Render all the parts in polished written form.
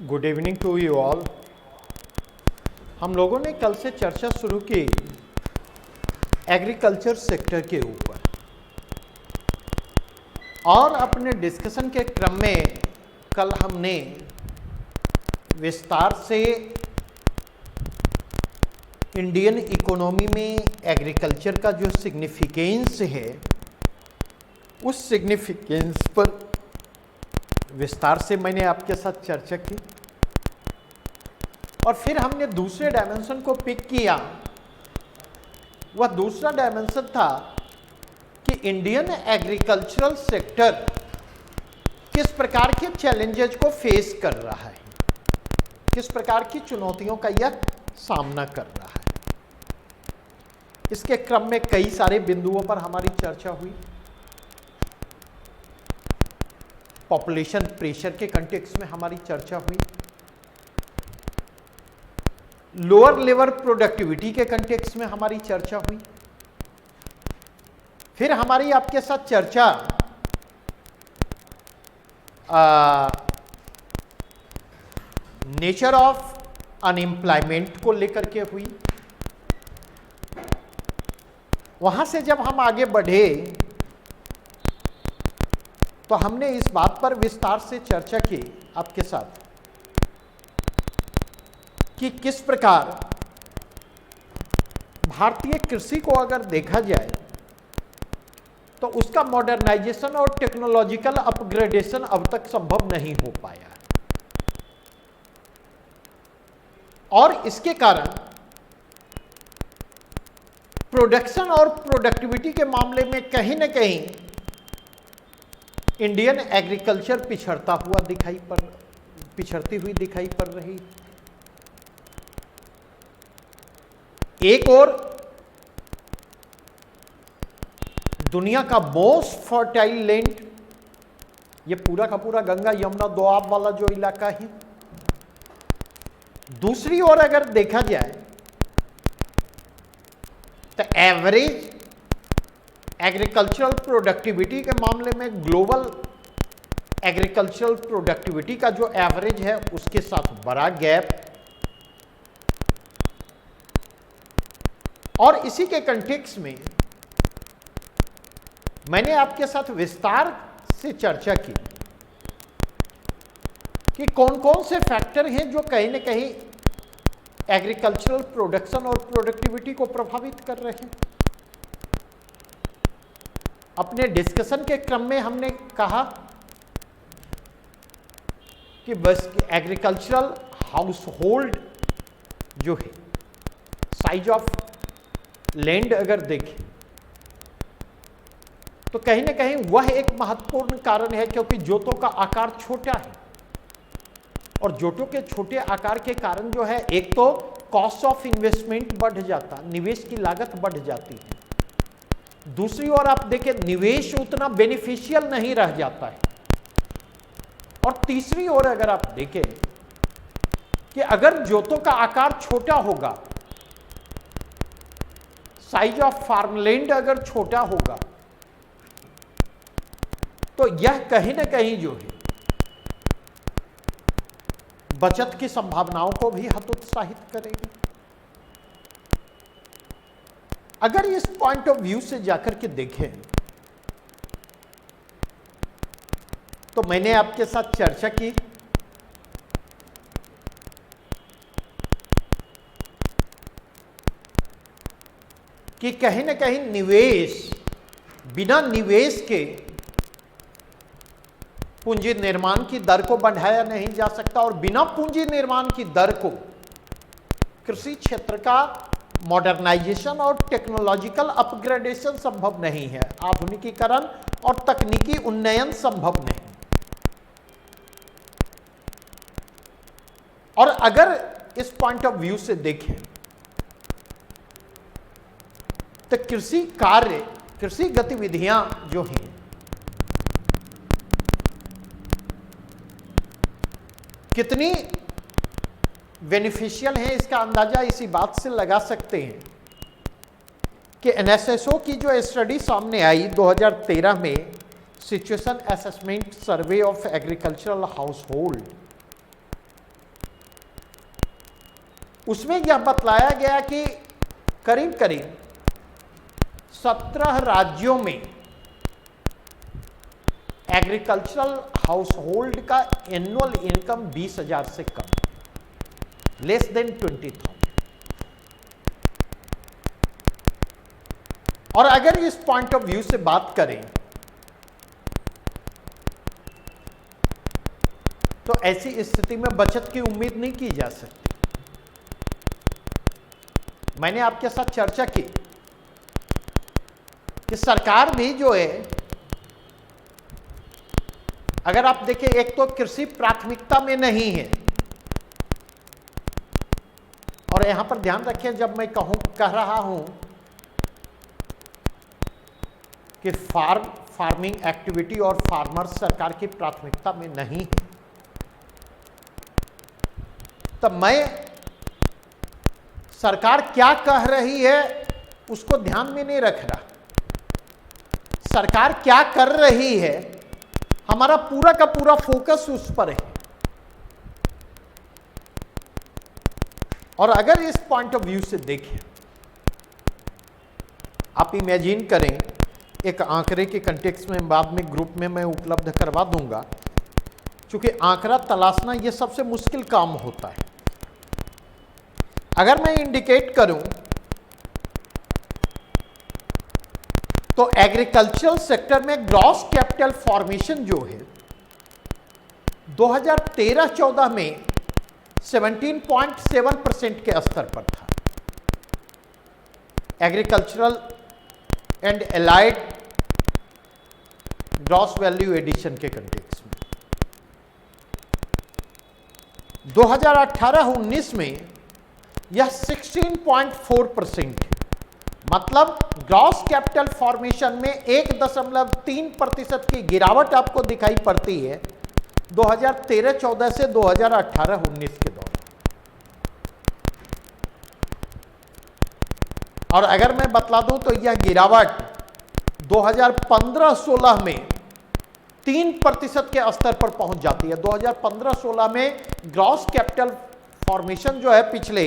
Good evening to you all. हम लोगों ने कल से चर्चा शुरू की एग्रीकल्चर सेक्टर के ऊपर, और अपने डिस्कशन के क्रम में कल हमने विस्तार से इंडियन इकोनॉमी में एग्रीकल्चर का जो सिग्निफिकेंस है उस सिग्निफिकेंस पर विस्तार से मैंने आपके साथ चर्चा की, और फिर हमने दूसरे डायमेंशन को पिक किया। वह दूसरा डायमेंशन था कि इंडियन एग्रीकल्चरल सेक्टर किस प्रकार के चैलेंजेस को फेस कर रहा है, किस प्रकार की चुनौतियों का यह सामना कर रहा है। इसके क्रम में कई सारे बिंदुओं पर हमारी चर्चा हुई। पॉपुलेशन प्रेशर के कंटेक्स्ट में हमारी चर्चा हुई, लोअर लेवल प्रोडक्टिविटी के कंटेक्स्ट में हमारी चर्चा हुई। फिर हमारी आपके साथ चर्चा नेचर ऑफ अनएम्प्लॉयमेंट को लेकर के हुई। वहां से जब हम आगे बढ़े तो हमने इस बात पर विस्तार से चर्चा की आपके साथ कि किस प्रकार भारतीय कृषि को अगर देखा जाए तो उसका मॉडर्नाइजेशन और टेक्नोलॉजिकल अपग्रेडेशन अब तक संभव नहीं हो पाया, और इसके कारण प्रोडक्शन और प्रोडक्टिविटी के मामले में कहीं ना कहीं इंडियन एग्रीकल्चर पिछड़ती हुई दिखाई पड़ रही। एक और दुनिया का मोस्ट फर्टाइल लैंड, ये पूरा का पूरा गंगा यमुना दोआब वाला जो इलाका है। दूसरी ओर अगर देखा जाए तो एवरेज एग्रीकल्चरल प्रोडक्टिविटी के मामले में ग्लोबल एग्रीकल्चरल प्रोडक्टिविटी का जो एवरेज है उसके साथ बड़ा गैप, और इसी के कंटेक्स्ट में मैंने आपके साथ विस्तार से चर्चा की कि कौन कौन से फैक्टर हैं जो कहीं ना कहीं एग्रीकल्चरल प्रोडक्शन और प्रोडक्टिविटी को प्रभावित कर रहे हैं। अपने डिस्कशन के क्रम में हमने कहा कि बस एग्रीकल्चरल हाउस होल्ड जो है, साइज ऑफ लैंड अगर देखें तो कहीं ना कहीं वह एक महत्वपूर्ण कारण है, क्योंकि जोतों का आकार छोटा है, और जोतों के छोटे आकार के कारण जो है एक तो कॉस्ट ऑफ इन्वेस्टमेंट बढ़ जाता, निवेश की लागत बढ़ जाती है। दूसरी ओर आप देखें निवेश उतना बेनिफिशियल नहीं रह जाता है, और तीसरी ओर अगर आप देखें कि अगर जोतों का आकार छोटा होगा, साइज ऑफ फार्मलैंड अगर छोटा होगा, तो यह कहीं ना कहीं जो है बचत की संभावनाओं को भी हतोत्साहित करेगी। अगर इस पॉइंट ऑफ व्यू से जाकर के देखें तो मैंने आपके साथ चर्चा की कि कहीं ना कहीं निवेश, बिना निवेश के पूंजी निर्माण की दर को बढ़ाया नहीं जा सकता, और बिना पूंजी निर्माण की दर को कृषि क्षेत्र का मॉडर्नाइजेशन और टेक्नोलॉजिकल अपग्रेडेशन संभव नहीं है, आधुनिकीकरण और तकनीकी उन्नयन संभव नहीं। और अगर इस पॉइंट ऑफ व्यू से देखें तो कृषि कार्य, कृषि गतिविधियां जो हैं कितनी बेनिफिशियल है, इसका अंदाजा इसी बात से लगा सकते हैं कि एनएसएसओ की जो स्टडी सामने आई 2013 में, situation assessment survey of agricultural house hold, उसमें यह बतलाया गया कि करीब करीब 17 राज्यों में एग्रीकल्चरल हाउस होल्ड का एनुअल इनकम 20,000 से कम, लेस देन 20,000। और अगर इस पॉइंट ऑफ व्यू से बात करें तो ऐसी स्थिति में बचत की उम्मीद नहीं की जा सकती। मैंने आपके साथ चर्चा की कि सरकार भी जो है, अगर आप देखें, एक तो कृषि प्राथमिकता में नहीं है। और यहां पर ध्यान रखें, जब मैं कह रहा हूं कि फार्मिंग एक्टिविटी और फार्मर्स सरकार की प्राथमिकता में नहीं है, तब मैं सरकार क्या कह रही है उसको ध्यान में नहीं रख रहा। सरकार क्या कर रही है, हमारा पूरा का पूरा फोकस उस पर है। और अगर इस पॉइंट ऑफ व्यू से देखें, आप इमेजिन करें, एक आंकड़े के कंटेक्स्ट में बाद में ग्रुप में मैं उपलब्ध करवा दूंगा, क्योंकि आंकड़ा तलाशना यह सबसे मुश्किल काम होता है। अगर मैं इंडिकेट करूं तो एग्रीकल्चरल सेक्टर में ग्रॉस कैपिटल फॉर्मेशन जो है 2013-14 में 17.7% के स्तर पर था, agricultural and allied gross value addition के कंटेक्स्ट में। 2018-19 में यह 16.4%, मतलब ग्रॉस कैपिटल फॉर्मेशन में 1.3% की गिरावट आपको दिखाई पड़ती है 2013-14 से 2018-19 के दौरान। और अगर मैं बतला दूं तो यह गिरावट 2015-16 में 3% के स्तर पर पहुंच जाती है। 2015-16 में ग्रॉस कैपिटल फॉर्मेशन जो है पिछले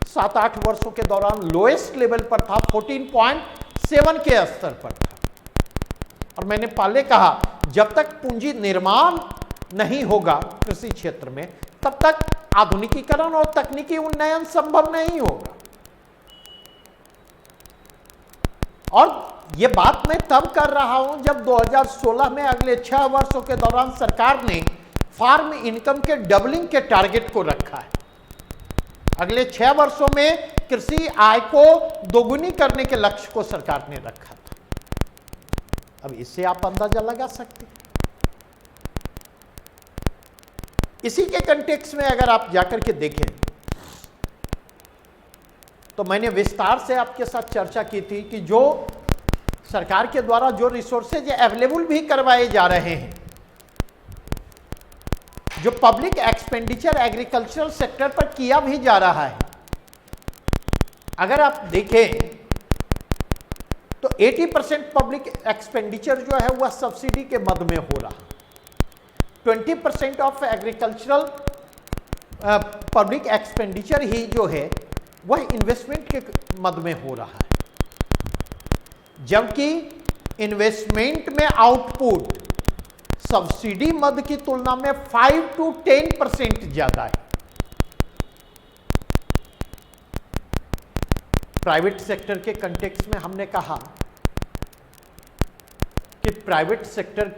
7-8 वर्षों के दौरान लोएस्ट लेवल पर था, 14.7 के स्तर पर था। और मैंने पहले कहा, जब तक पूंजी निर्माण नहीं होगा कृषि क्षेत्र में, तब तक आधुनिकीकरण और तकनीकी उन्नयन संभव नहीं होगा। और यह बात मैं तब कर रहा हूं जब 2016 में अगले 6 वर्षों के दौरान सरकार ने फार्म इनकम के डबलिंग के टारगेट को रखा है। अगले 6 वर्षों में कृषि आय को दोगुनी करने के लक्ष्य को सरकार ने रखा था। अब इससे आप अंदाजा लगा सकते हैं। इसी के कंटेक्स्ट में अगर आप जाकर के देखें तो मैंने विस्तार से आपके साथ चर्चा की थी कि जो सरकार के द्वारा जो रिसोर्सेज अवेलेबल भी करवाए जा रहे हैं, जो पब्लिक एक्सपेंडिचर एग्रीकल्चरल सेक्टर पर किया भी जा रहा है, अगर आप देखें तो 80% पब्लिक एक्सपेंडिचर जो है वह सब्सिडी के मद में हो रहा है। 20% ऑफ एग्रीकल्चरल पब्लिक एक्सपेंडिचर ही जो है वह इन्वेस्टमेंट के मद में हो रहा है, जबकि इन्वेस्टमेंट में आउटपुट सब्सिडी मद की तुलना में 5 to 10% ज्यादा है। प्राइवेट सेक्टर के कंटेक्स्ट में हमने कहा कि प्राइवेट सेक्टर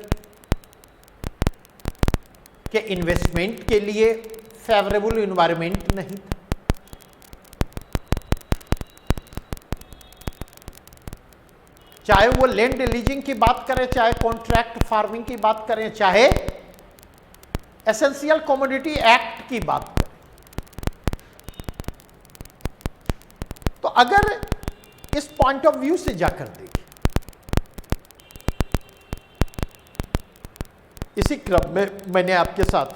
के इन्वेस्टमेंट के लिए फेवरेबल एनवायरनमेंट नहीं था। चाहे वो लैंड लीजिंग की बात करें, चाहे कॉन्ट्रैक्ट फार्मिंग की बात करें, चाहे एसेंशियल कमोडिटी एक्ट की बात करें। तो अगर इस पॉइंट ऑफ व्यू से जाकर देखें, इसी क्रम में मैंने आपके साथ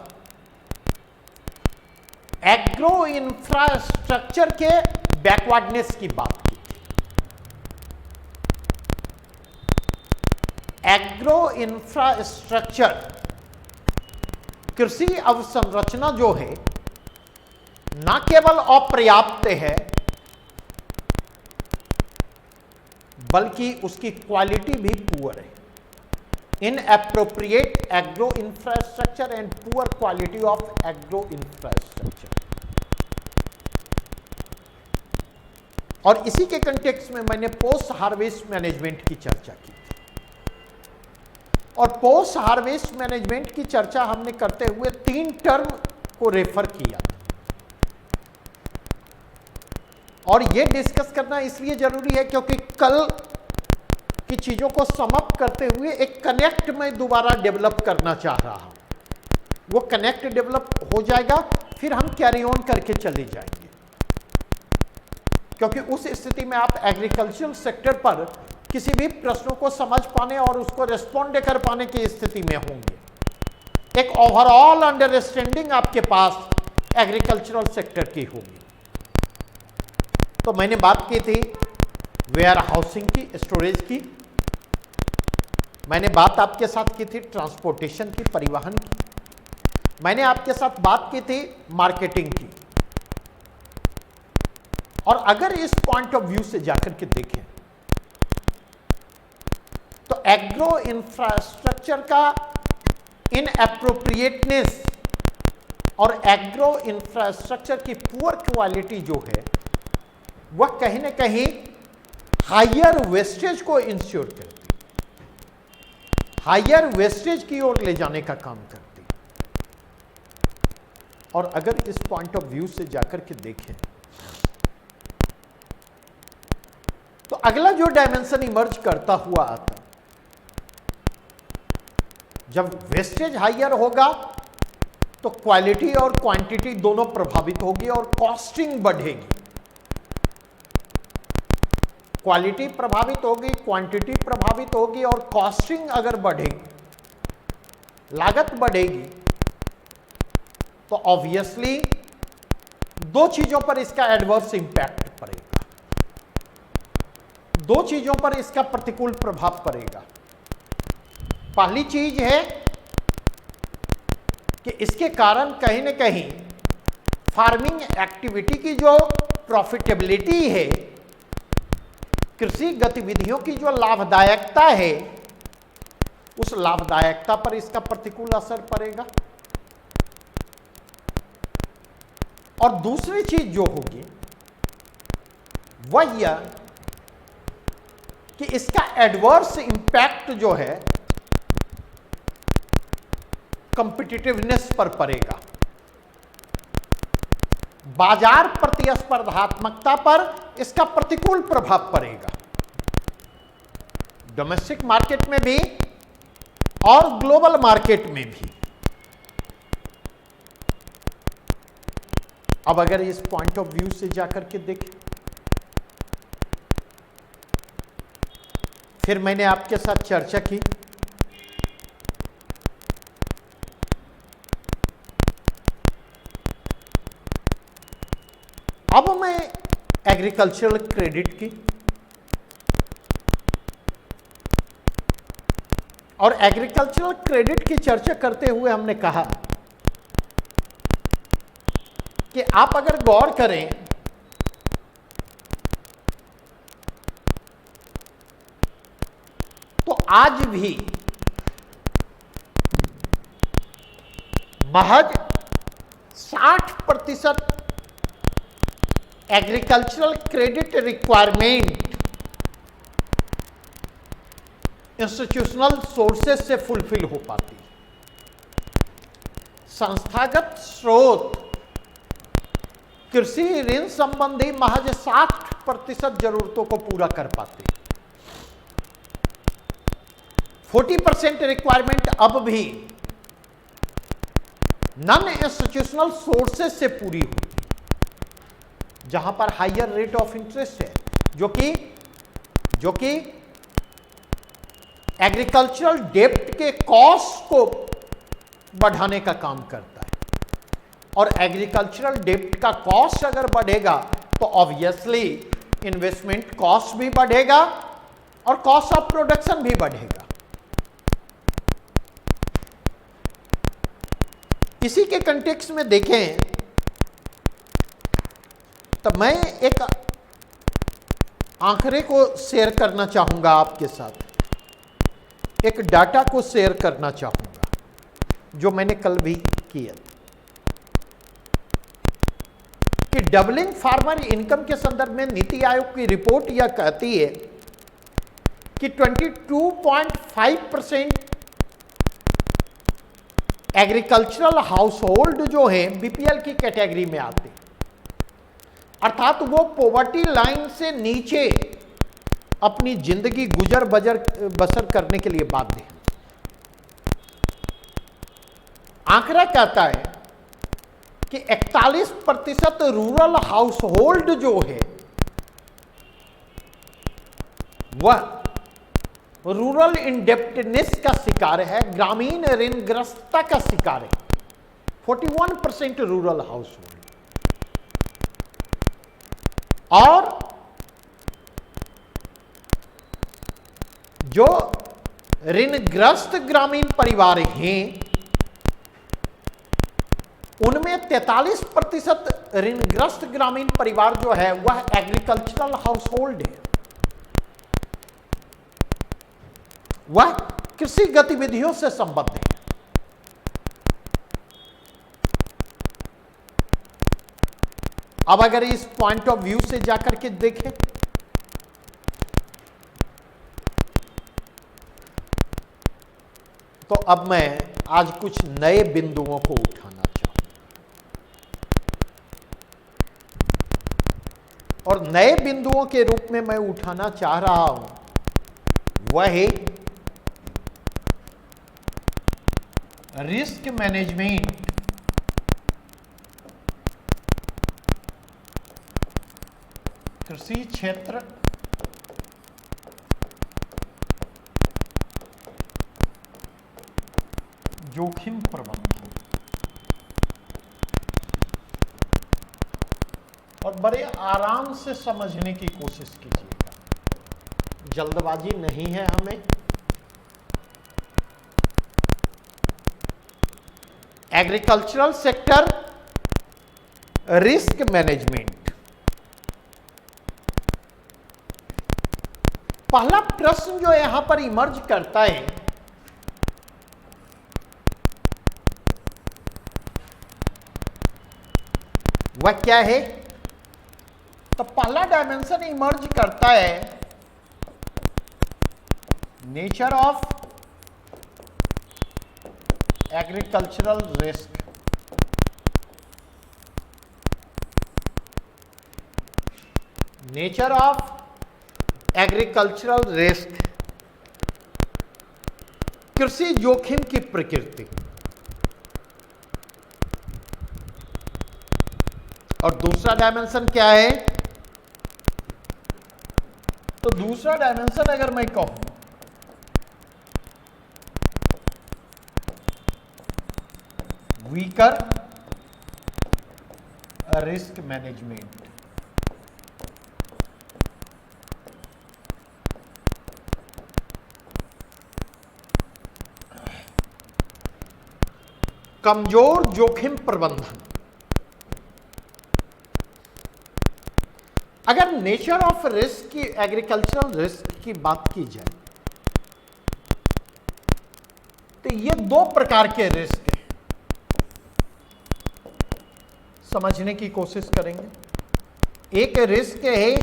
एग्रो इंफ्रास्ट्रक्चर के बैकवर्डनेस की बात की। एग्रो इंफ्रास्ट्रक्चर कृषि अवसंरचना जो है ना केवल अपर्याप्त है बल्कि उसकी क्वालिटी भी पुअर है। Inappropriate agro infrastructure and poor quality of agro infrastructure. और इसी के कंटेक्स्ट में मैंने पोस्ट हार्वेस्ट मैनेजमेंट की चर्चा की थी। और पोस्ट हार्वेस्ट मैनेजमेंट की चर्चा हमने करते हुए 3 टर्म को रेफर किया और यह डिस्कस करना इसलिए जरूरी है क्योंकि कल की चीजों को समअप करते हुए एक कनेक्ट मैं दोबारा डेवलप करना चाह रहा हूं। वो कनेक्ट डेवलप हो जाएगा, फिर हम कैरी ऑन करके चले जाएंगे, क्योंकि उस स्थिति में आप एग्रीकल्चरल सेक्टर पर किसी भी प्रश्नों को समझ पाने और उसको रिस्पॉन्ड कर पाने की स्थिति में होंगे। एक ओवरऑल अंडरस्टैंडिंग आपके पास एग्रीकल्चरल सेक्टर की होगी। तो मैंने बात की थी वेयर हाउसिंग की, स्टोरेज की। मैंने बात आपके साथ की थी ट्रांसपोर्टेशन की, परिवहन की। मैंने आपके साथ बात की थी मार्केटिंग की। और अगर इस पॉइंट ऑफ व्यू से जाकर के देखें तो एग्रो इंफ्रास्ट्रक्चर का इनएप्रोप्रिएटनेस और एग्रो इंफ्रास्ट्रक्चर की पुअर क्वालिटी जो है वह कहीं ना कहीं हायर वेस्टेज को इंश्योर करती, हायर वेस्टेज की ओर ले जाने का काम करती। और अगर इस पॉइंट ऑफ व्यू से जाकर के देखें तो अगला जो डायमेंशन इमर्ज करता हुआ आता, जब वेस्टेज हायर होगा तो क्वालिटी और क्वांटिटी दोनों प्रभावित होगी और कॉस्टिंग बढ़ेगी। क्वालिटी प्रभावित होगी, क्वांटिटी प्रभावित होगी और कॉस्टिंग अगर बढ़ेगी, लागत बढ़ेगी, तो ऑब्वियसली 2 चीजों पर इसका एडवर्स इंपैक्ट पड़ेगा, 2 चीजों पर इसका प्रतिकूल प्रभाव पड़ेगा। पहली चीज है कि इसके कारण कहीं न कहीं फार्मिंग एक्टिविटी की जो प्रॉफिटेबिलिटी है, कृषि गतिविधियों की जो लाभदायकता है, उस लाभदायकता पर इसका प्रतिकूल असर पड़ेगा। और दूसरी चीज जो होगी वह यह कि इसका एडवर्स इंपैक्ट जो है कॉम्पिटिटिवनेस पर पड़ेगा, बाजार प्रतिस्पर्धात्मकता पर इसका प्रतिकूल प्रभाव पड़ेगा, डोमेस्टिक मार्केट में भी और ग्लोबल मार्केट में भी। अब अगर इस पॉइंट ऑफ व्यू से जाकर के देखें, फिर मैंने आपके साथ चर्चा की अब मैं एग्रीकल्चरल क्रेडिट की और एग्रीकल्चरल क्रेडिट की चर्चा करते हुए हमने कहा कि आप अगर गौर करें तो आज भी महज 60% agricultural credit requirement institutional sources से फुलफिल हो पाती है। संस्थागत स्रोत कृषि ऋण संबंधी महज 60% जरूरतों को पूरा कर पाते हैं। 40% रिक्वायरमेंट अब भी नॉन इंस्टीट्यूशनल सोर्सेस से पूरी हुई, जहां पर हायर रेट ऑफ इंटरेस्ट है, जो कि एग्रीकल्चरल डेब्ट के कॉस्ट को बढ़ाने का काम करता है। और एग्रीकल्चरल डेब्ट का कॉस्ट अगर बढ़ेगा तो ऑब्वियसली इन्वेस्टमेंट कॉस्ट भी बढ़ेगा और कॉस्ट ऑफ प्रोडक्शन भी बढ़ेगा। इसी के कंटेक्स्ट में देखें तो मैं एक आंकड़े को शेयर करना चाहूंगा आपके साथ, एक डाटा को शेयर करना चाहूंगा जो मैंने कल भी किया कि डबलिंग फार्मर इनकम के संदर्भ में नीति आयोग की रिपोर्ट यह कहती है कि 22.5% एग्रीकल्चरल हाउसहोल्ड जो है बीपीएल की कैटेगरी में आते हैं, अर्थात वो पॉवर्टी लाइन से नीचे अपनी जिंदगी गुजर बसर करने के लिए बाध्य है। आंकड़ा कहता है कि 41% रूरल हाउसहोल्ड जो है वह रूरल इंडेप्टनेस का शिकार है, ग्रामीण ऋणग्रस्तता का शिकार है। 41% रूरल हाउसहोल्ड, और जो ऋणग्रस्त ग्रामीण परिवार हैं उनमें 43% ऋणग्रस्त ग्रामीण परिवार जो है वह एग्रीकल्चरल हाउसहोल्ड है, वह कृषि गतिविधियों से संबद्ध है। अब अगर इस पॉइंट ऑफ व्यू से जाकर के देखें तो अब मैं आज कुछ नए बिंदुओं को उठाना चाहूं, और नए बिंदुओं के रूप में मैं उठाना चाह रहा हूं वह है रिस्क मैनेजमेंट कृषि क्षेत्र जोखिम प्रबंधन। और बड़े आराम से समझने की कोशिश कीजिएगा, जल्दबाजी नहीं है हमें। Agricultural sector risk management. पहला प्रश्न जो यहां पर इमर्ज करता है वह क्या है? तो पहला डायमेंशन इमर्ज करता है nature of agricultural risk. Nature of agricultural risk, कृषि जोखिम की प्रकृति। और दूसरा डायमेंशन क्या है? तो दूसरा डायमेंशन अगर मैं कहूं वीकर रिस्क मैनेजमेंट। कमजोर जोखिम प्रबंधन। अगर नेचर ऑफ रिस्क की, एग्रीकल्चरल रिस्क की बात की जाए तो ये दो प्रकार के रिस्क हैं, समझने की कोशिश करेंगे। एक रिस्क है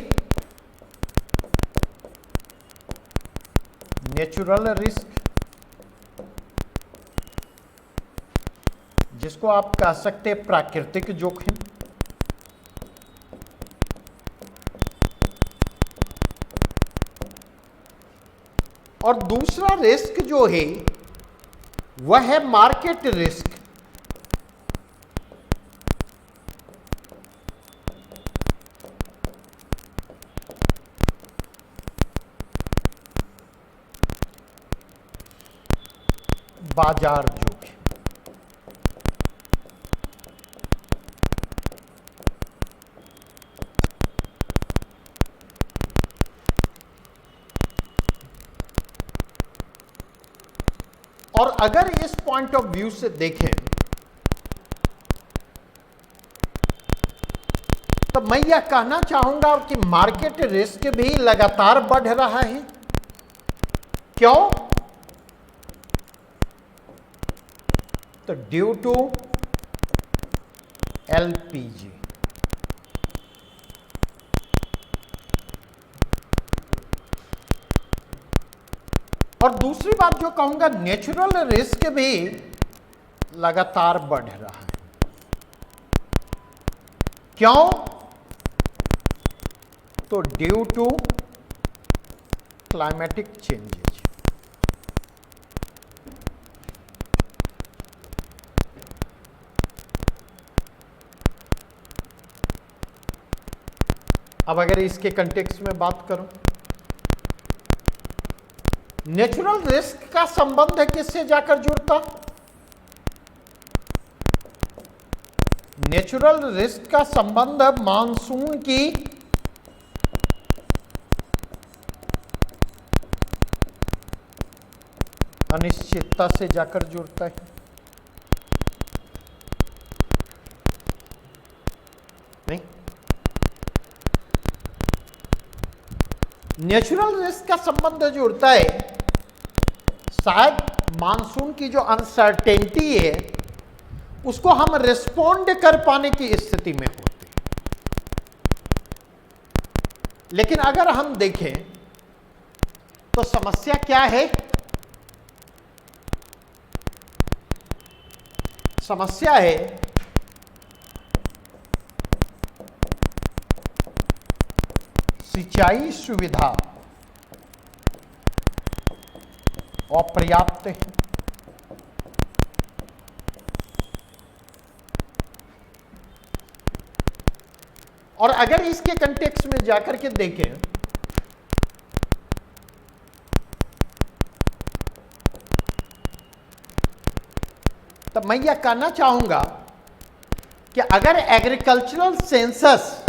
नेचुरल रिस्क, जिसको आप कह सकते हैं प्राकृतिक जोखिम। और दूसरा रिस्क जो है वह है मार्केट रिस्क। बाजार जोखिम। और अगर इस पॉइंट ऑफ व्यू से देखें तो तो मैं यह कहना चाहूंगा कि मार्केट रिस्क भी लगातार बढ़ रहा है। क्यों? तो ड्यू टू एलपीजी। और दूसरी बात जो कहूंगा, नेचुरल रिस्क भी लगातार बढ़ रहा है। क्यों? तो ड्यू टू क्लाइमेटिक चेंजेज। अब अगर इसके कंटेक्स्ट में बात करूं, नेचुरल रिस्क का संबंध किससे जाकर जुड़ता? नेचुरल रिस्क का संबंध मानसून की अनिश्चितता से जाकर जुड़ता है। नहीं, नेचुरल रिस्क का संबंध जुड़ता है शायद मानसून की जो अनसर्टेनिटी है उसको हम रिस्पोंड कर पाने की स्थिति में होते हैं। लेकिन अगर हम देखें तो समस्या क्या है? समस्या है सिंचाई सुविधा अपर्याप्त है। और अगर इसके कंटेक्स्ट में जाकर के देखें तो मैं यह कहना चाहूंगा कि अगर एग्रीकल्चरल सेंसस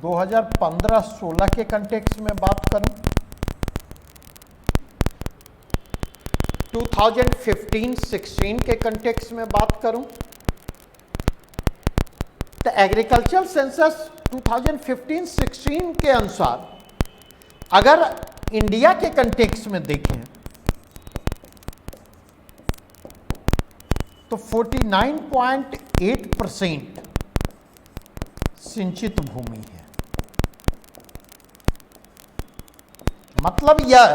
2015-16 के कंटेक्स्ट में बात करूं, 2015-16 के कंटेक्स्ट में बात करूं, तो एग्रीकल्चरल सेंसस 2015-16 के अनुसार अगर इंडिया के कंटेक्स्ट में देखें तो 49.8% सिंचित भूमि है। मतलब यह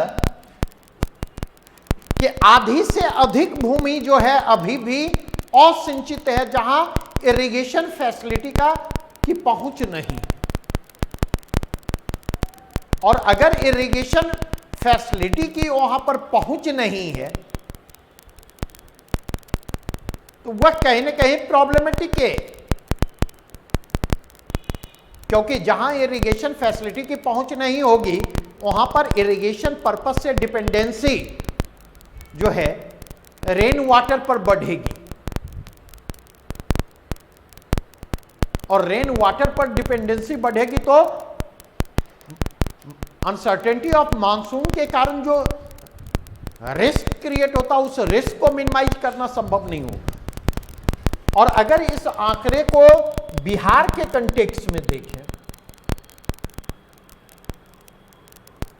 कि आधी से अधिक भूमि जो है अभी भी असिंचित है, जहां इरिगेशन फैसिलिटी की पहुंच नहीं। और अगर इरिगेशन फैसिलिटी की वहां पर पहुंच नहीं है तो वह कहीं ना कहीं प्रॉब्लमेटिक है, क्योंकि जहां इरिगेशन फैसिलिटी की पहुंच नहीं होगी वहां पर इरिगेशन पर्पस से डिपेंडेंसी जो है रेन वाटर पर बढ़ेगी। और रेन वाटर पर डिपेंडेंसी बढ़ेगी तो अनसर्टेनिटी ऑफ मानसून के कारण जो रिस्क क्रिएट होता है उस रिस्क को मिनिमाइज करना संभव नहीं होगा। और अगर इस आंकड़े को बिहार के कंटेक्स्ट में देखें,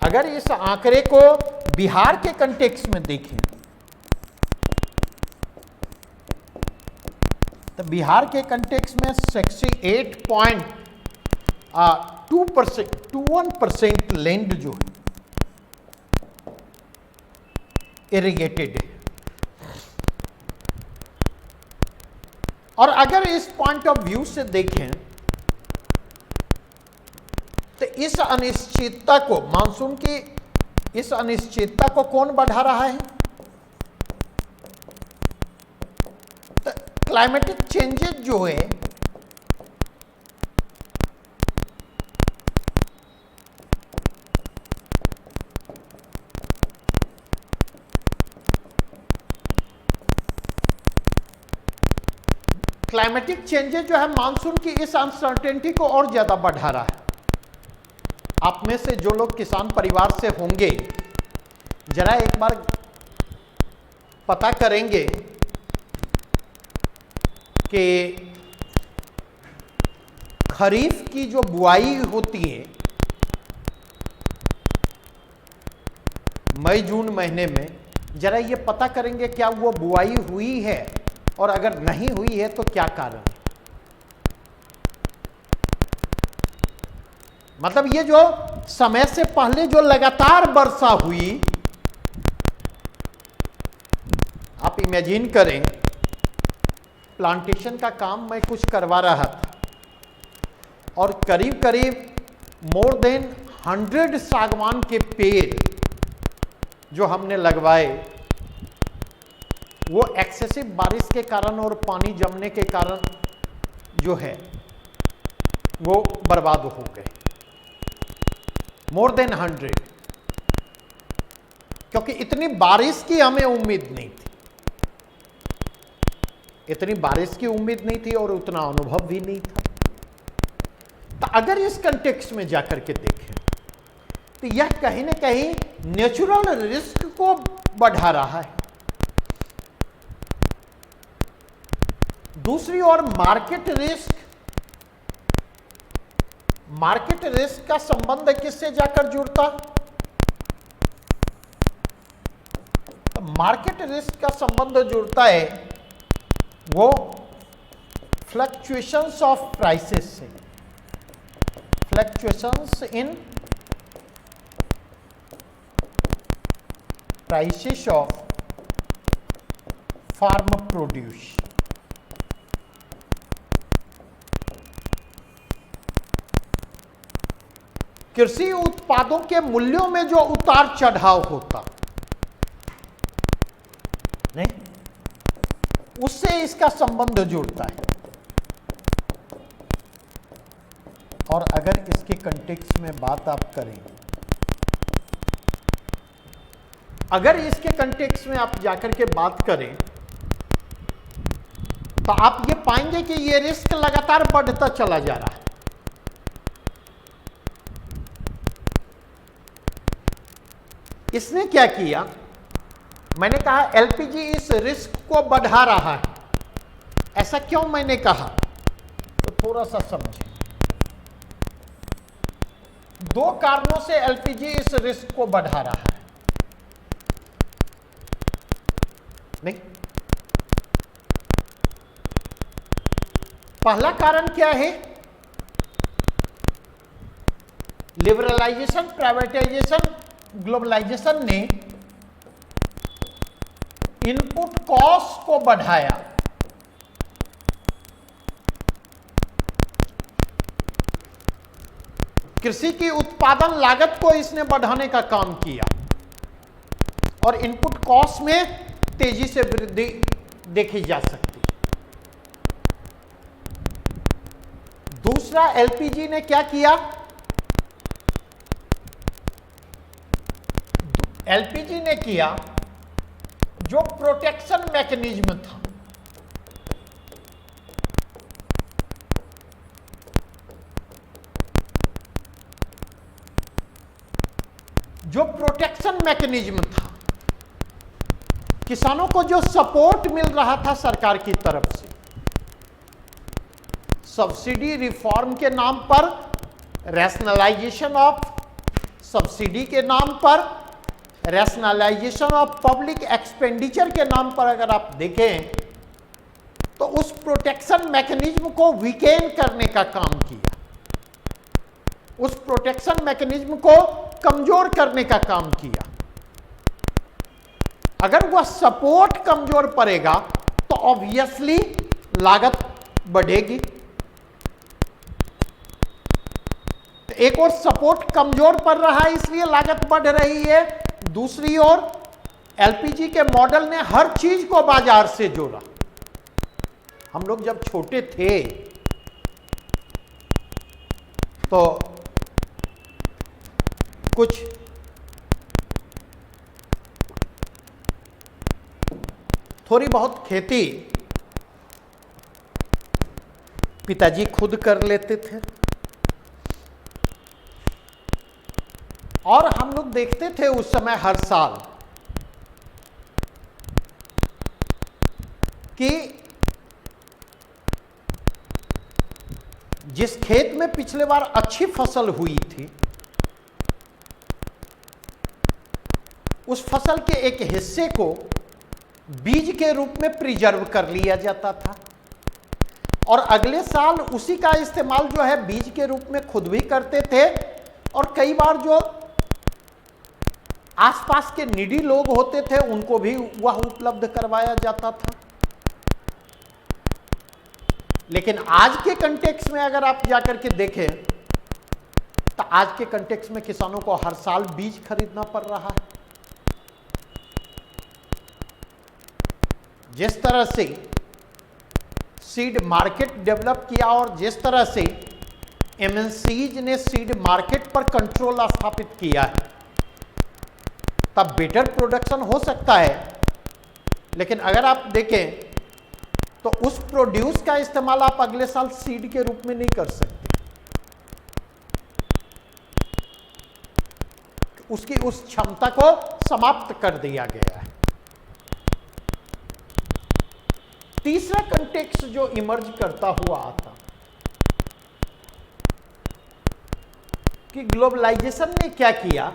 अगर इस आंकड़े को बिहार के कंटेक्स्ट में देखें तो बिहार के कंटेक्स्ट में 68.21% लैंड जो है इरिगेटेड है। और अगर इस पॉइंट ऑफ व्यू से देखें तो इस अनिश्चितता को, मानसून की इस अनिश्चितता को कौन बढ़ा रहा है? तो क्लाइमेटिक चेंजेस जो है क्लाइमेटिक चेंजेस जो है मानसून की इस अनसर्टेनिटी को और ज्यादा बढ़ा रहा है। आप में से जो लोग किसान परिवार से होंगे जरा एक बार पता करेंगे कि खरीफ की जो बुआई होती है मई जून महीने में, जरा ये पता करेंगे क्या वो बुआई हुई है, और अगर नहीं हुई है तो क्या कारण है। मतलब ये जो समय से पहले जो लगातार वर्षा हुई, आप इमेजिन करें, प्लांटेशन का काम मैं कुछ करवा रहा था और करीब करीब मोर देन 100 सागवान के पेड़ जो हमने लगवाए, वो एक्सेसिव बारिश के कारण और पानी जमने के कारण जो है वो बर्बाद हो गए, मोर देन 100, क्योंकि इतनी बारिश की हमें उम्मीद नहीं थी, इतनी बारिश की उम्मीद नहीं थी और उतना अनुभव भी नहीं था। तो अगर इस कंटेक्स्ट में जाकर के देखें तो यह कहीं ना कहीं नेचुरल रिस्क को बढ़ा रहा है। दूसरी ओर मार्केट रिस्क का संबंध किससे जाकर जुड़ता? तो मार्केट रिस्क का संबंध जुड़ता है वो फ्लक्चुएशंस ऑफ प्राइसेस से, fluctuations in prices of farm produce. कृषि उत्पादों के मूल्यों में जो उतार चढ़ाव होता नहीं, उससे इसका संबंध जुड़ता है। और अगर इसके कंटेक्स्ट में बात आप करें, अगर इसके कंटेक्स्ट में आप जाकर के बात करें तो आप ये पाएंगे कि ये रिस्क लगातार बढ़ता चला जा रहा है। इसने क्या किया? मैंने कहा एलपीजी इस रिस्क को बढ़ा रहा है। ऐसा क्यों मैंने कहा? तो थोड़ा सा समझें। दो कारणों से एलपीजी इस रिस्क को बढ़ा रहा है। नहीं, पहला कारण क्या है? लिबरलाइजेशन, प्राइवेटाइजेशन, ग्लोबलाइजेशन ने इनपुट कॉस्ट को बढ़ाया। कृषि की उत्पादन लागत को इसने बढ़ाने का काम किया और इनपुट कॉस्ट में तेजी से वृद्धि देखी जा सकती है। दूसरा, एलपीजी ने क्या किया? एलपीजी ने किया जो प्रोटेक्शन मैकेनिज्म था, जो प्रोटेक्शन मैकेनिज्म था, किसानों को जो सपोर्ट मिल रहा था सरकार की तरफ से, सब्सिडी रिफॉर्म के नाम पर, रैशनलाइजेशन ऑफ सब्सिडी के नाम पर, रैशनलाइजेशन ऑफ पब्लिक एक्सपेंडिचर के नाम पर अगर आप देखें तो उस प्रोटेक्शन मैकेनिज्म को वीकेन करने का काम किया, उस प्रोटेक्शन मैकेनिज्म को कमजोर करने का काम किया। अगर वह सपोर्ट कमजोर पड़ेगा तो ऑब्वियसली लागत बढ़ेगी। एक और सपोर्ट कमजोर पड़ रहा है इसलिए लागत बढ़ रही है, दूसरी ओर एलपीजी के मॉडल ने हर चीज को बाजार से जोड़ा। हम लोग जब छोटे थे तो कुछ थोड़ी बहुत खेती पिताजी खुद कर लेते थे और हम लोग देखते थे उस समय हर साल कि जिस खेत में पिछले बार अच्छी फसल हुई थी, उस फसल के एक हिस्से को बीज के रूप में प्रिजर्व कर लिया जाता था और अगले साल उसी का इस्तेमाल जो है बीज के रूप में खुद भी करते थे और कई बार जो आसपास के निडी लोग होते थे उनको भी वह उपलब्ध करवाया जाता था। लेकिन आज के कंटेक्स्ट में अगर आप जाकर के देखें तो आज के कंटेक्स्ट में किसानों को हर साल बीज खरीदना पड़ रहा है। जिस तरह से सीड मार्केट डेवलप किया और जिस तरह से एमएनसीज ने सीड मार्केट पर कंट्रोल स्थापित किया है, तब बेटर प्रोडक्शन हो सकता है। लेकिन अगर आप देखें तो उस प्रोड्यूस का इस्तेमाल आप अगले साल सीड के रूप में नहीं कर सकते, उसकी उस क्षमता को समाप्त कर दिया गया है। तीसरा कंटेक्स्ट जो इमर्ज करता हुआ आता कि ग्लोबलाइजेशन ने क्या किया,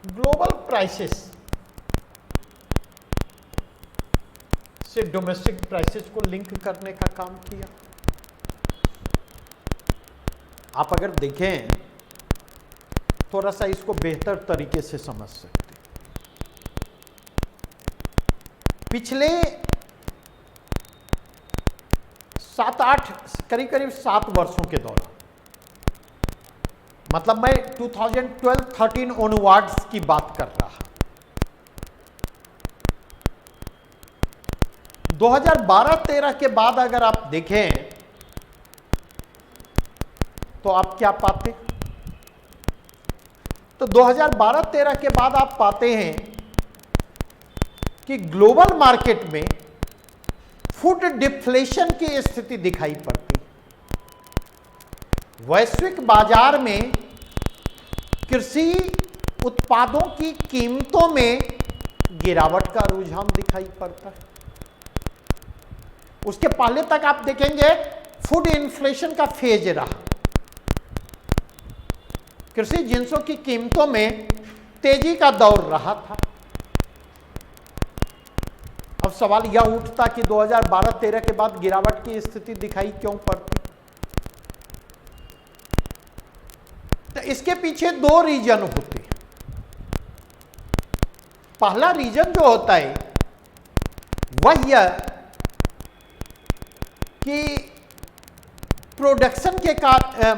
ग्लोबल प्राइसेस से डोमेस्टिक प्राइसेस को लिंक करने का काम किया। आप अगर देखें थोड़ा सा इसको बेहतर तरीके से समझ सकते हैं। पिछले 7 वर्षों के दौरान, मतलब मैं 2012-13 ऑनवर्ड्स की बात कर रहा, 2012-13 के बाद अगर आप देखें तो आप क्या पाते, तो 2012-13 के बाद आप पाते हैं कि ग्लोबल मार्केट में फूड डिफ्लेशन की स्थिति दिखाई पड़ती। वैश्विक बाजार में कृषि उत्पादों की कीमतों में गिरावट का रुझान दिखाई पड़ता है। उसके पहले तक आप देखेंगे फूड इन्फ्लेशन का फेज रहा, कृषि जिंसों की कीमतों में तेजी का दौर रहा था। अब सवाल यह उठता कि 2012-13 के बाद गिरावट की स्थिति दिखाई क्यों पड़ती। तो इसके पीछे दो रीजन होते हैं। पहला रीजन जो होता है वह यह कि प्रोडक्शन के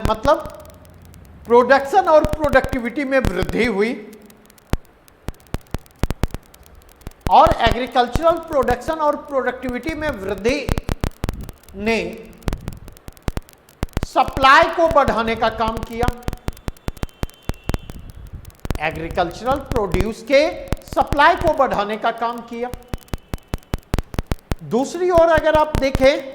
मतलब प्रोडक्शन और प्रोडक्टिविटी में वृद्धि हुई और एग्रीकल्चरल प्रोडक्शन और प्रोडक्टिविटी में वृद्धि ने सप्लाई को बढ़ाने का काम किया। एग्रीकल्चरल प्रोड्यूस के सप्लाई को बढ़ाने का काम किया। दूसरी ओर अगर आप देखें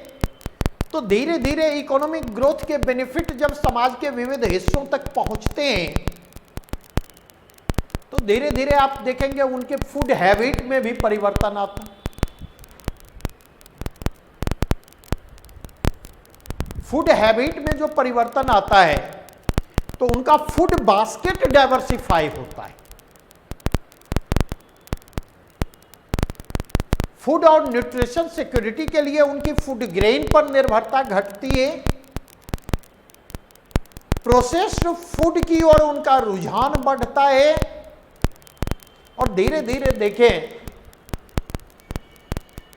तो धीरे धीरे इकोनॉमिक ग्रोथ के बेनिफिट जब समाज के विविध हिस्सों तक पहुंचते हैं तो धीरे धीरे आप देखेंगे उनके फूड हैबिट में भी परिवर्तन आता। फूड हैबिट में जो परिवर्तन आता है तो उनका फूड बास्केट डाइवर्सिफाई होता है। फूड और न्यूट्रिशन सिक्योरिटी के लिए उनकी फूड ग्रेन पर निर्भरता घटती है। प्रोसेस्ड फूड की ओर उनका रुझान बढ़ता है और धीरे धीरे देखें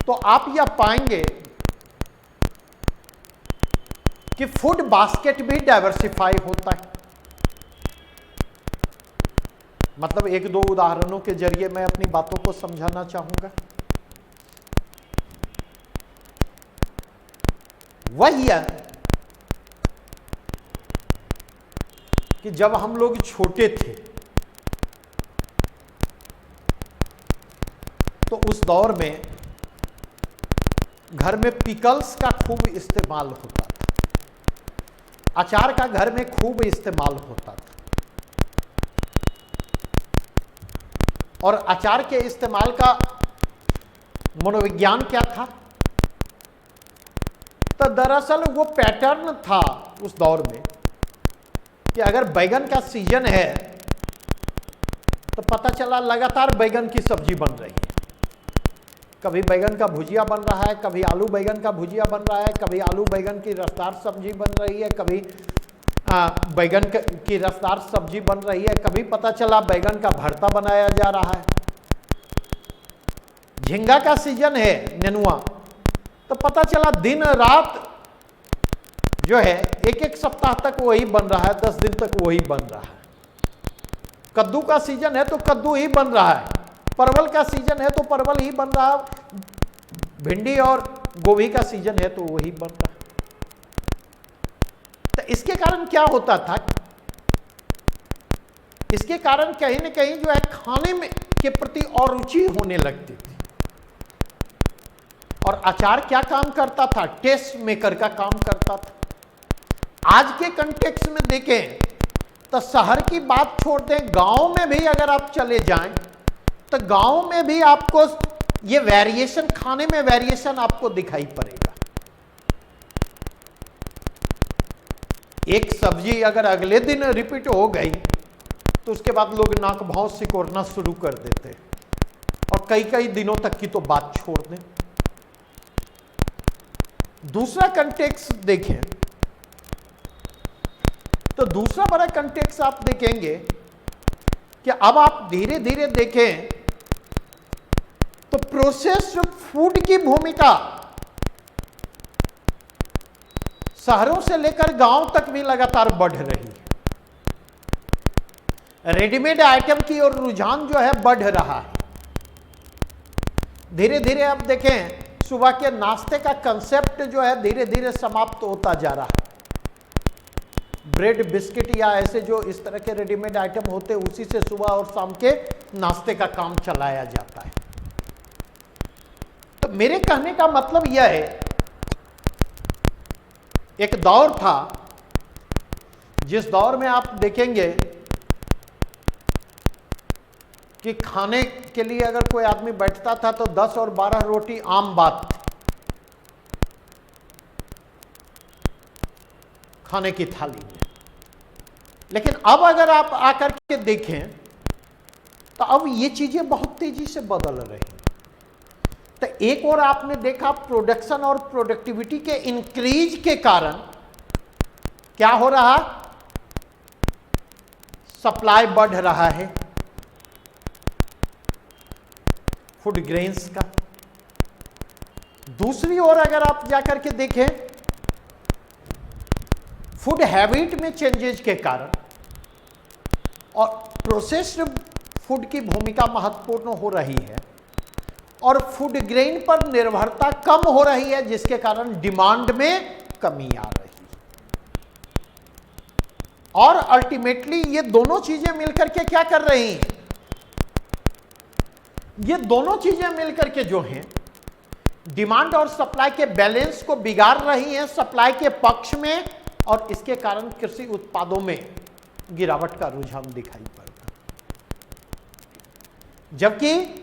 तो आप यह पाएंगे कि फूड बास्केट भी डाइवर्सिफाई होता है। मतलब एक दो उदाहरणों के जरिए मैं अपनी बातों को समझाना चाहूंगा। वही है कि जब हम लोग छोटे थे तो उस दौर में घर में पिकल्स का खूब इस्तेमाल होता था, अचार का घर में खूब इस्तेमाल होता था। और अचार के इस्तेमाल का मनोविज्ञान क्या था? तो दरअसल वो पैटर्न था उस दौर में कि अगर बैगन का सीजन है तो पता चला लगातार बैगन की सब्जी बन रही है। कभी बैगन का भुजिया बन रहा है, कभी आलू बैगन का भुजिया बन रहा है, कभी आलू बैगन की रसदार सब्जी बन रही है, कभी बैगन की रसदार सब्जी बन रही है, कभी पता चला बैगन का भरता बनाया जा रहा है। झींगा का सीजन है, नेनुआ, तो पता चला दिन रात जो है एक एक सप्ताह तक वही बन रहा है, 10 दिन तक वही बन रहा है। कद्दू का सीजन है तो कद्दू ही बन रहा है, परवल का सीजन है तो परवल ही बन रहा है, भिंडी और गोभी का सीजन है तो वही बन रहा है। तो इसके कारण क्या होता था? इसके कारण कहीं ना कहीं जो है खाने में के प्रति और रुचि होने लगती थी। और अचार क्या काम करता था? टेस्ट मेकर का काम करता था। आज के कंटेक्स्ट में देखें तो शहर की बात छोड़ दें, गांव में भी अगर आप चले जाएं तो गांव में भी आपको ये वेरिएशन, खाने में वेरिएशन आपको दिखाई पड़ेगा। एक सब्जी अगर अगले दिन रिपीट हो गई तो उसके बाद लोग नाक भाव सिकोड़ना शुरू कर देते हैं और कई कई दिनों तक की तो बात छोड़ दें। दूसरा कंटेक्स्ट देखें तो दूसरा बड़ा कंटेक्स्ट आप देखेंगे कि अब आप धीरे धीरे देखें तो प्रोसेस्ड फूड की भूमिका शहरों से लेकर गांव तक भी लगातार बढ़ रही है। रेडीमेड आइटम की ओर रुझान जो है बढ़ रहा है। धीरे धीरे आप देखें सुबह के नाश्ते का कंसेप्ट जो है धीरे धीरे समाप्त होता जा रहा है। ब्रेड, बिस्किट या ऐसे जो इस तरह के रेडीमेड आइटम होते हैं उसी से सुबह और शाम के नाश्ते का काम चलाया जाता है। तो मेरे कहने का मतलब यह है, एक दौर था जिस दौर में आप देखेंगे कि खाने के लिए अगर कोई आदमी बैठता था तो 10 और 12 रोटी आम बात थी खाने की थाली में। लेकिन अब अगर आप आकर के देखें तो अब ये चीजें बहुत तेजी से बदल रही हैं। तो एक और आपने देखा प्रोडक्शन और प्रोडक्टिविटी के इंक्रीज के कारण क्या हो रहा, सप्लाई बढ़ रहा है फूड ग्रेन्स का। दूसरी ओर अगर आप जाकर के देखें फूड हैबिट में चेंजेस के कारण और प्रोसेस्ड फूड की भूमिका महत्वपूर्ण हो रही है और फूड ग्रेन पर निर्भरता कम हो रही है, जिसके कारण डिमांड में कमी आ रही है। और अल्टीमेटली ये दोनों चीजें मिलकर के क्या कर रही हैं? ये दोनों चीजें मिलकर के जो हैं डिमांड और सप्लाई के बैलेंस को बिगाड़ रही हैं सप्लाई के पक्ष में, और इसके कारण कृषि उत्पादों में गिरावट का रुझान दिखाई पड़ता। जबकि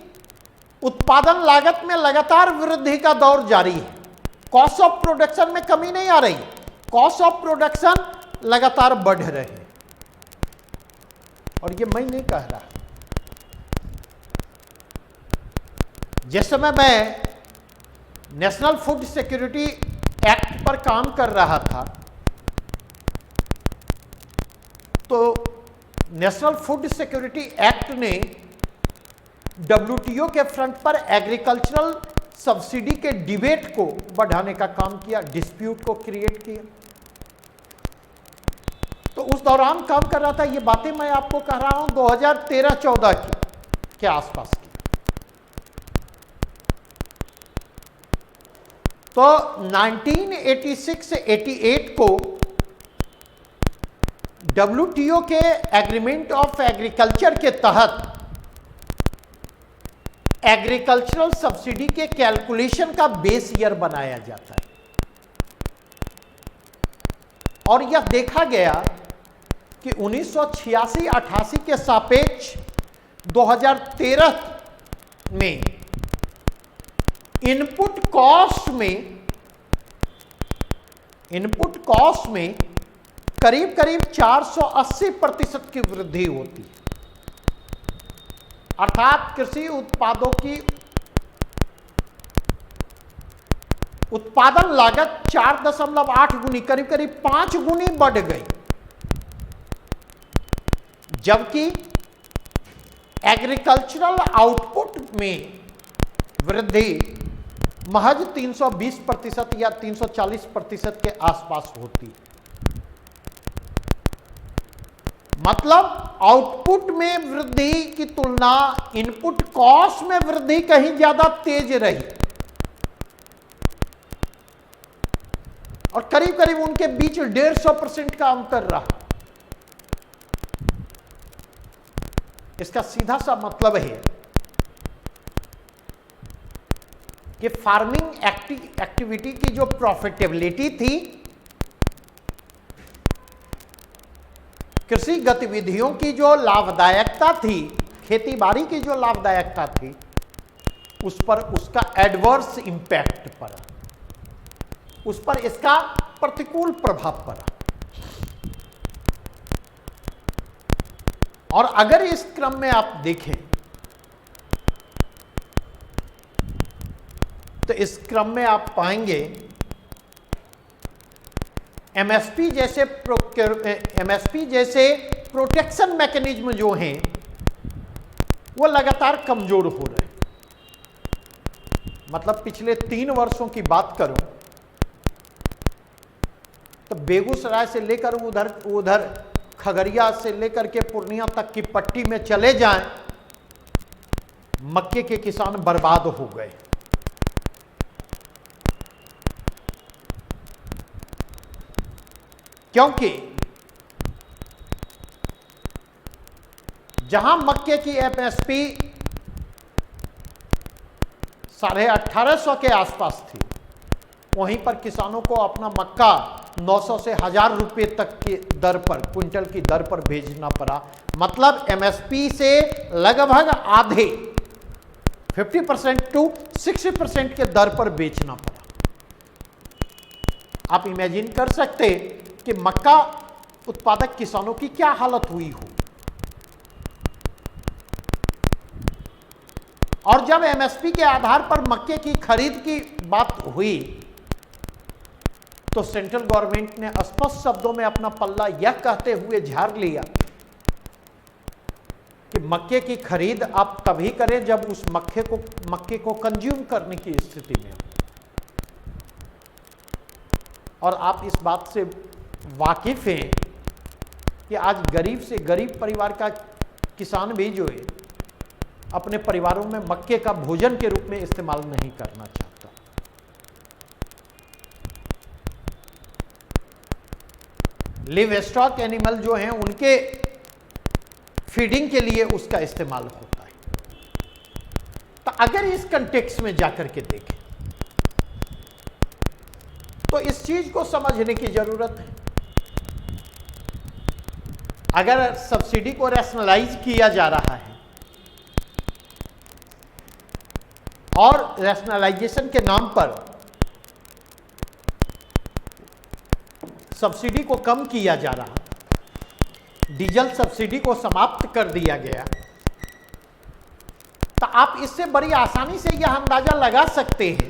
उत्पादन लागत में लगातार वृद्धि का दौर जारी है, कॉस्ट ऑफ प्रोडक्शन में कमी नहीं आ रही, कॉस्ट ऑफ प्रोडक्शन लगातार बढ़ रहे हैं। और ये मैं नहीं कह रहा, जिस समय मैं नेशनल फूड सिक्योरिटी एक्ट पर काम कर रहा था तो नेशनल फूड सिक्योरिटी एक्ट ने WTO के फ्रंट पर एग्रीकल्चरल सब्सिडी के डिबेट को बढ़ाने का काम किया, डिस्प्यूट को क्रिएट किया। तो उस दौरान काम कर रहा था, ये बातें मैं आपको कह रहा हूं 2013-14 के आसपास की। तो 1986-88 को WTO के एग्रीमेंट ऑफ एग्रीकल्चर के तहत एग्रीकल्चरल सब्सिडी के कैलकुलेशन का बेस ईयर बनाया जाता है और यह देखा गया कि 1986-88 के सापेक्ष 2013 में इनपुट कॉस्ट में करीब करीब 480% की वृद्धि होती है। अर्थात कृषि उत्पादों की उत्पादन लागत 4.8 गुनी, करीब करीब 5 गुनी बढ़ गई, जबकि एग्रीकल्चरल आउटपुट में वृद्धि महज 320% या 340% के आसपास होती है। मतलब आउटपुट में वृद्धि की तुलना इनपुट कॉस्ट में वृद्धि कहीं ज्यादा तेज रही और करीब करीब उनके बीच 150% का अंतर रहा। इसका सीधा सा मतलब है कि फार्मिंग एक्टिविटी की जो प्रॉफिटेबिलिटी थी, कृषि गतिविधियों की जो लाभदायकता थी, खेती बाड़ी की जो लाभदायकता थी, उस पर उसका एडवर्स इंपैक्ट पड़ा, उस पर इसका प्रतिकूल प्रभाव पड़ा। और अगर इस क्रम में आप देखें तो इस क्रम में आप पाएंगे एमएसपी जैसे प्रोटेक्शन मैकेनिज्म जो हैं वो लगातार कमजोर हो रहे हैं। मतलब पिछले 3 वर्षों की बात करूं तो बेगूसराय से लेकर उधर खगड़िया से लेकर के पूर्णिया तक की पट्टी में चले जाएं, मक्के के किसान बर्बाद हो गए। क्योंकि जहां मक्के की एमएसपी 1850 के आसपास थी, वहीं पर किसानों को अपना मक्का 900 से 1000 रुपये तक की दर पर, क्विंटल की दर पर भेजना पड़ा। मतलब एमएसपी से लगभग आधे 50% टू 60% के दर पर बेचना पड़ा। आप इमेजिन कर सकते कि मक्का उत्पादक किसानों की क्या हालत हुई हो। और जब एमएसपी के आधार पर मक्के की खरीद की बात हुई तो सेंट्रल गवर्नमेंट ने स्पष्ट शब्दों में अपना पल्ला यह कहते हुए झाड़ लिया कि मक्के की खरीद आप तभी करें जब उस मक्के को कंज्यूम करने की स्थिति में हो। और आप इस बात से वाकिफ हैं कि आज गरीब से गरीब परिवार का किसान भी जो है अपने परिवारों में मक्के का भोजन के रूप में इस्तेमाल नहीं करना चाहता। लिव स्टॉक एनिमल जो हैं उनके फीडिंग के लिए उसका इस्तेमाल होता है। तो अगर इस कंटेक्स्ट में जाकर के देखें तो इस चीज को समझने की जरूरत है। अगर सब्सिडी को रैशनलाइज किया जा रहा है और रैशनलाइजेशन के नाम पर सब्सिडी को कम किया जा रहा, डीजल सब्सिडी को समाप्त कर दिया गया, तो आप इससे बड़ी आसानी से यह अंदाजा लगा सकते हैं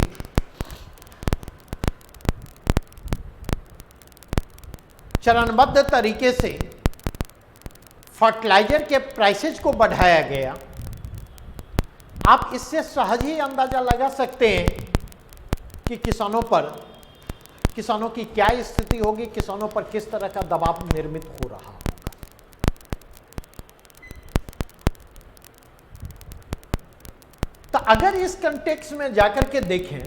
चरणबद्ध तरीके से फर्टिलाइजर के प्राइसेज को बढ़ाया गया। आप इससे सहज ही अंदाजा लगा सकते हैं कि किसानों की क्या स्थिति होगी, किसानों पर किस तरह का दबाव निर्मित हो रहा होगा। तो अगर इस कंटेक्स्ट में जाकर के देखें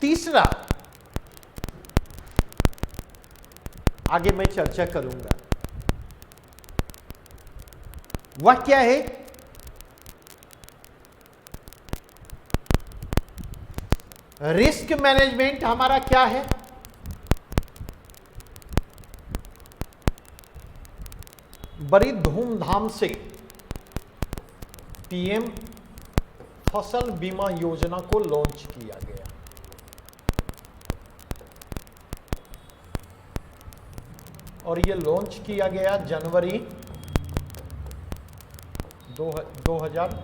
तीसरा, आगे मैं चर्चा करूंगा, वह क्या है? रिस्क मैनेजमेंट हमारा क्या है? बड़ी धूमधाम से पीएम फसल बीमा योजना को लॉन्च किया गया। और ये लॉन्च किया गया जनवरी 2016।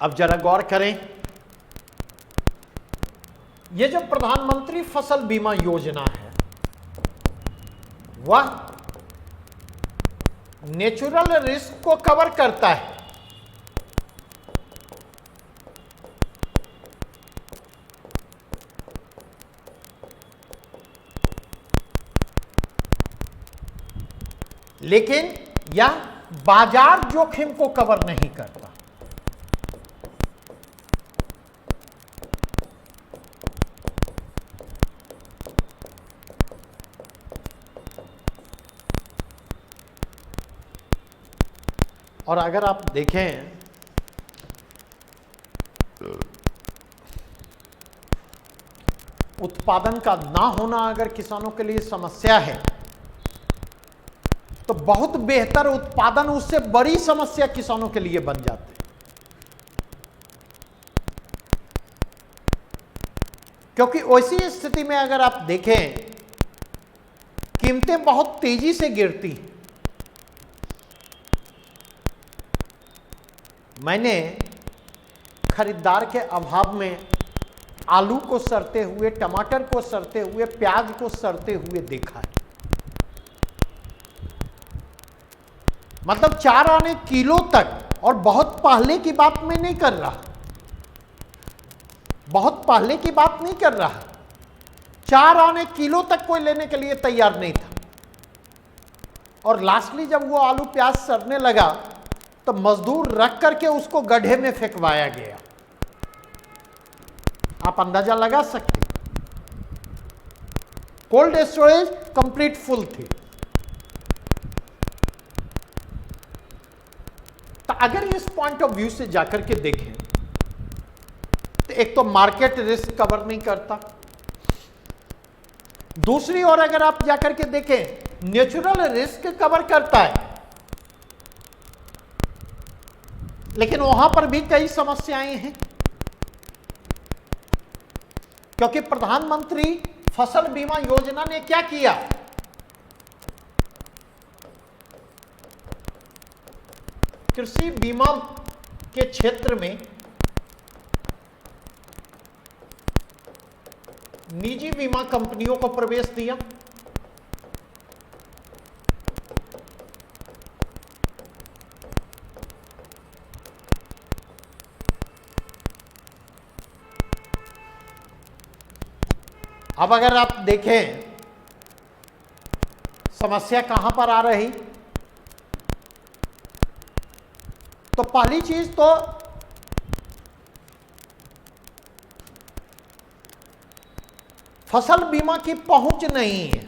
अब जरा गौर करें, ये जो प्रधानमंत्री फसल बीमा योजना है वह नेचुरल रिस्क को कवर करता है। लेकिन यह बाजार जोखिम को कवर नहीं करता। और अगर आप देखें उत्पादन का ना होना अगर किसानों के लिए समस्या है तो बहुत बेहतर उत्पादन उससे बड़ी समस्या किसानों के लिए बन जाते हैं। क्योंकि वैसी स्थिति में अगर आप देखें कीमतें बहुत तेजी से गिरती हैं। मैंने खरीदार के अभाव में आलू को सड़ते हुए, टमाटर को सड़ते हुए, प्याज को सड़ते हुए देखा है। मतलब 4 आने किलो तक, और बहुत पहले की बात मैं नहीं कर रहा, बहुत पहले की बात नहीं कर रहा, 4 आने किलो तक कोई लेने के लिए तैयार नहीं था। और लास्टली जब वो आलू प्याज सड़ने लगा तो मजदूर रख करके उसको गड्ढे में फेंकवाया गया। आप अंदाजा लगा सकते, कोल्ड स्टोरेज कंप्लीट फुल थी। तो अगर इस पॉइंट ऑफ व्यू से जाकर के देखें तो एक तो मार्केट रिस्क कवर नहीं करता, दूसरी ओर अगर आप जाकर के देखें नेचुरल रिस्क कवर करता है, लेकिन वहां पर भी कई समस्याएं हैं। क्योंकि प्रधानमंत्री फसल बीमा योजना ने क्या किया, कृषि बीमा के क्षेत्र में निजी बीमा कंपनियों को प्रवेश दिया। अब अगर आप देखें समस्या कहां पर आ रही, तो पहली चीज तो फसल बीमा की पहुंच नहीं है।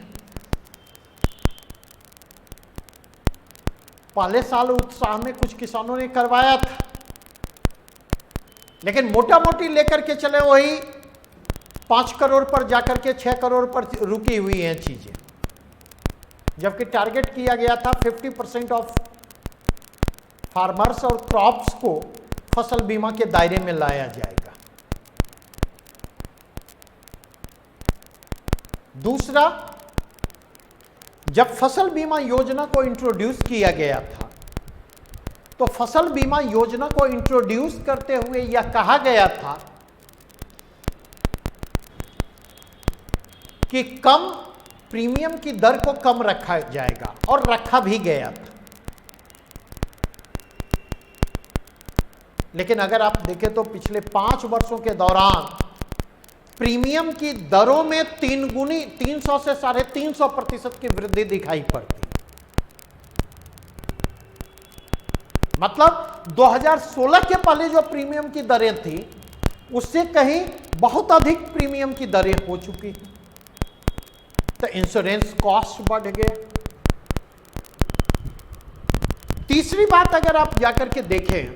पहले साल उत्साह में कुछ किसानों ने करवाया था, लेकिन मोटा मोटी लेकर के चले वही 5 करोड़ पर जाकर के 6 करोड़ पर रुकी हुई हैं चीजें, जबकि टारगेट किया गया था 50% ऑफ फार्मर्स और क्रॉप्स को फसल बीमा के दायरे में लाया जाएगा। दूसरा, जब फसल बीमा योजना को इंट्रोड्यूस किया गया था तो फसल बीमा योजना को इंट्रोड्यूस करते हुए यह कहा गया था कि कम प्रीमियम की दर को कम रखा जाएगा, और रखा भी गया था। लेकिन अगर आप देखें तो पिछले 5 वर्षों के दौरान प्रीमियम की दरों में 300 से 350% की वृद्धि दिखाई पड़ती। मतलब 2016 के पहले जो प्रीमियम की दरें थी उससे कहीं बहुत अधिक प्रीमियम की दरें हो चुकी हैं। तो इंश्योरेंस कॉस्ट बढ़ गया, तीसरी बात अगर आप जाकर के देखें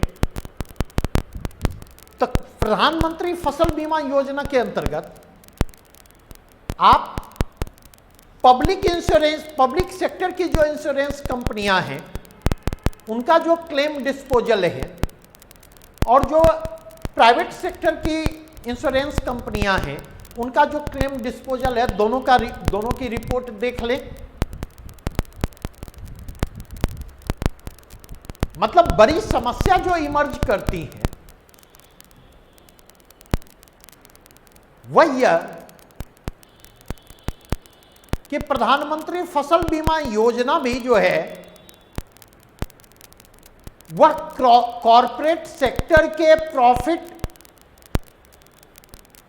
तो प्रधानमंत्री फसल बीमा योजना के अंतर्गत आप पब्लिक इंश्योरेंस, पब्लिक सेक्टर की जो इंश्योरेंस कंपनियां हैं उनका जो क्लेम डिस्पोजल है और जो प्राइवेट सेक्टर की इंश्योरेंस कंपनियां हैं उनका जो क्लेम डिस्पोजल है, दोनों की रिपोर्ट देख लें। मतलब बड़ी समस्या जो इमर्ज करती है वह यह कि प्रधानमंत्री फसल बीमा योजना भी जो है वह कॉरपोरेट सेक्टर के प्रॉफिट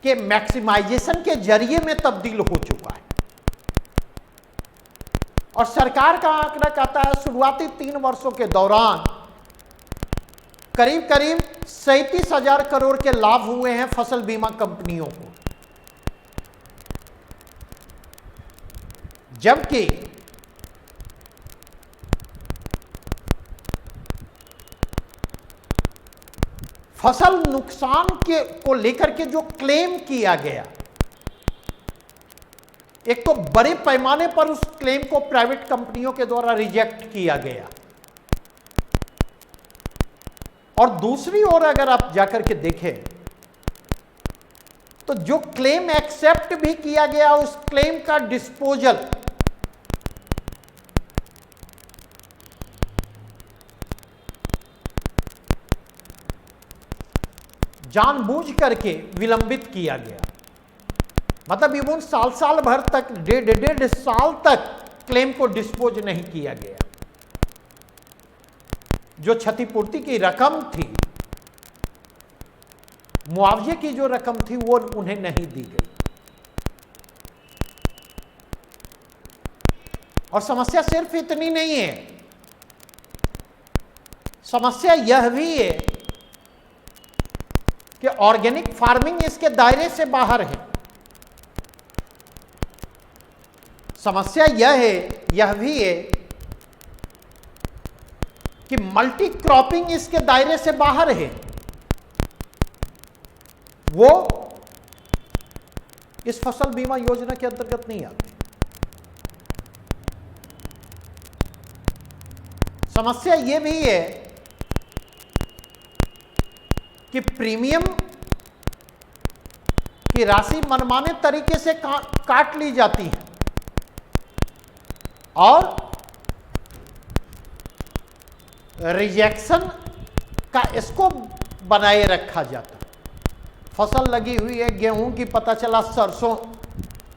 के मैक्सिमाइजेशन के जरिए में तब्दील हो चुका है। और सरकार का आंकड़ा कहता है शुरुआती 3 वर्षों के दौरान करीब करीब 37,000 करोड़ के लाभ हुए हैं फसल बीमा कंपनियों को, जबकि फसल नुकसान को लेकर के जो क्लेम किया गया, एक तो बड़े पैमाने पर उस क्लेम को प्राइवेट कंपनियों के द्वारा रिजेक्ट किया गया, और दूसरी ओर अगर आप जाकर के देखें तो जो क्लेम एक्सेप्ट भी किया गया उस क्लेम का डिस्पोजल जानबूझ करके विलंबित किया गया। मतलब इवन साल भर तक, डेढ़ साल तक क्लेम को डिस्पोज नहीं किया गया। जो क्षतिपूर्ति की रकम थी, मुआवजे की जो रकम थी वो उन्हें नहीं दी गई। और समस्या सिर्फ इतनी नहीं है, समस्या यह भी है कि ऑर्गेनिक फार्मिंग इसके दायरे से बाहर है। समस्या यह भी है कि मल्टी क्रॉपिंग इसके दायरे से बाहर है, वो इस फसल बीमा योजना के अंतर्गत नहीं आती। समस्या यह भी है कि प्रीमियम की राशि मनमाने तरीके से काट ली जाती है और रिजेक्शन का स्कोप बनाए रखा जाता है। फसल लगी हुई है गेहूं की, पता चला सरसों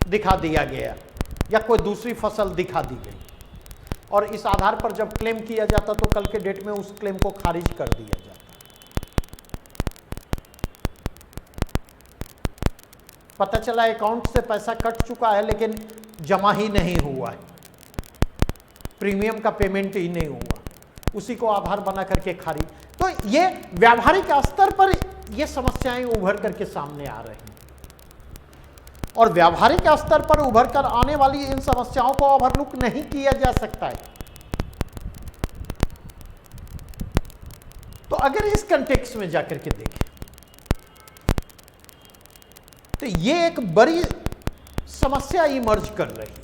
दिखा दिया गया या कोई दूसरी फसल दिखा दी गई, और इस आधार पर जब क्लेम किया जाता तो कल के डेट में उस क्लेम को खारिज कर दिया जाता। पता चला अकाउंट से पैसा कट चुका है लेकिन जमा ही नहीं हुआ है, प्रीमियम का पेमेंट ही नहीं हुआ, उसी को आधार बना करके खारिज। तो ये व्यावहारिक स्तर पर ये समस्याएं उभर करके सामने आ रही हैं, और व्यावहारिक स्तर पर उभर कर आने वाली इन समस्याओं को ओवरलुक नहीं किया जा सकता है। तो अगर इस कंटेक्स्ट में जाकर के देखें तो ये एक बड़ी समस्या इमर्ज कर रही है।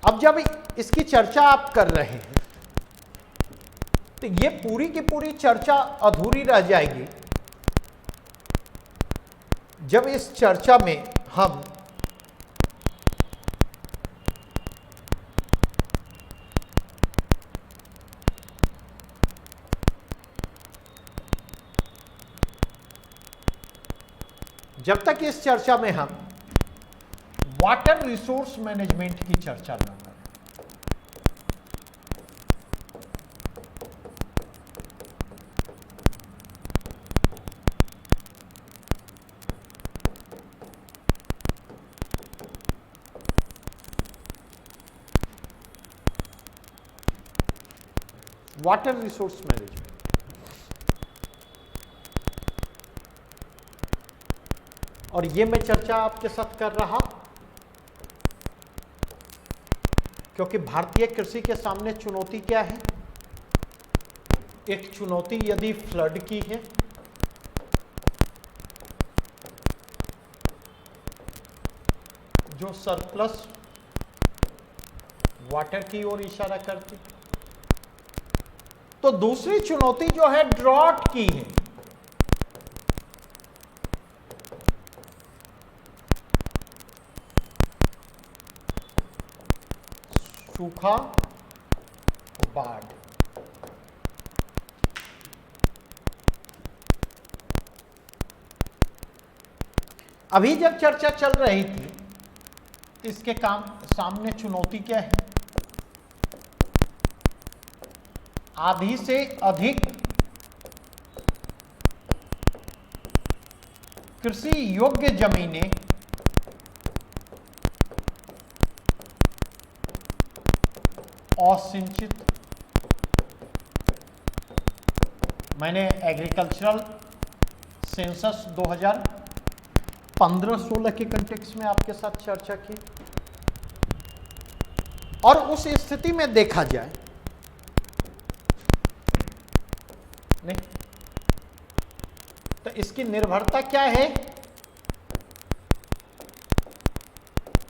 अब जब इसकी चर्चा आप कर रहे हैं तो ये पूरी की पूरी चर्चा अधूरी रह जाएगी जब इस चर्चा में हम जब तक इस चर्चा में हम वाटर रिसोर्स मैनेजमेंट की चर्चा न करें। वाटर रिसोर्स मैनेजमेंट, और ये मैं चर्चा आपके साथ कर रहा क्योंकि भारतीय कृषि के सामने चुनौती क्या है? एक चुनौती यदि फ्लड की है, जो सरप्लस वाटर की ओर इशारा करती, तो दूसरी चुनौती जो है ड्रॉट की है। सूखा, बाढ़। अभी जब चर्चा चल रही थी, इसके सामने चुनौती क्या है? आधी से अधिक कृषि योग्य जमीनें असिंचित। मैंने एग्रीकल्चरल सेंसस 2015-16 के कंटेक्स्ट में आपके साथ चर्चा की, और उस स्थिति में देखा जाए नहीं, तो इसकी निर्भरता क्या है?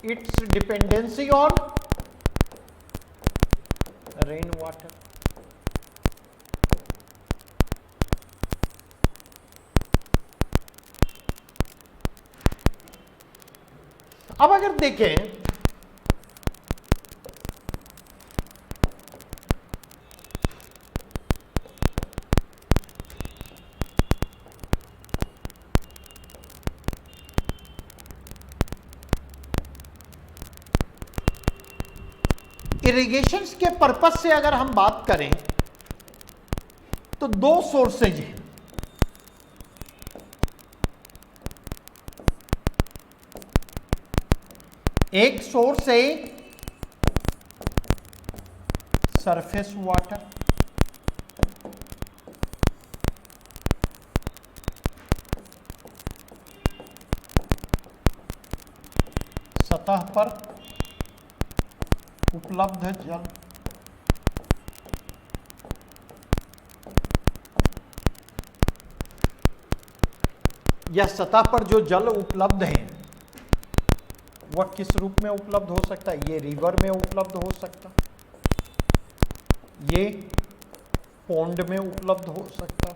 It's dependency on rain water. अब अगर देखें इरिगेशन के पर्पस से अगर हम बात करें तो दो सोर्सेज हैं। एक सोर्स है सरफेस वाटर, सतह पर उपलब्ध जल। या सतह पर जो जल उपलब्ध है वह किस रूप में उपलब्ध हो सकता है? ये रिवर में उपलब्ध हो सकता, ये पॉन्ड में उपलब्ध हो सकता,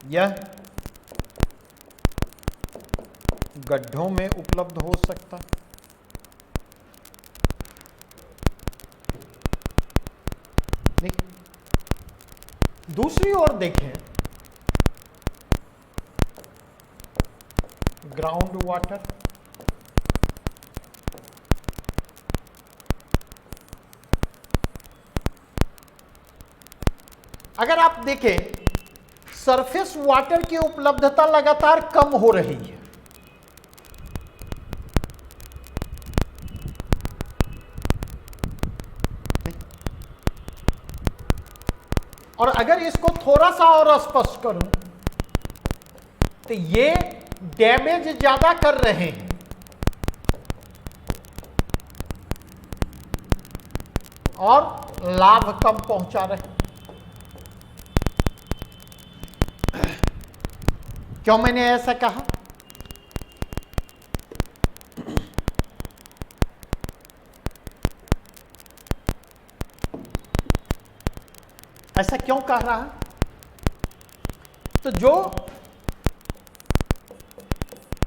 यह गड्ढों में उपलब्ध हो सकता। दूसरी ओर देखें, ग्राउंड वाटर, अगर आप देखें सरफेस वाटर की उपलब्धता लगातार कम हो रही है। और अगर इसको थोड़ा सा और स्पष्ट करूं तो ये डैमेज ज्यादा कर रहे हैं और लाभ कम पहुंचा रहे हैं। क्यों मैंने ऐसा कहा? ऐसा क्यों कह रहा है? तो जो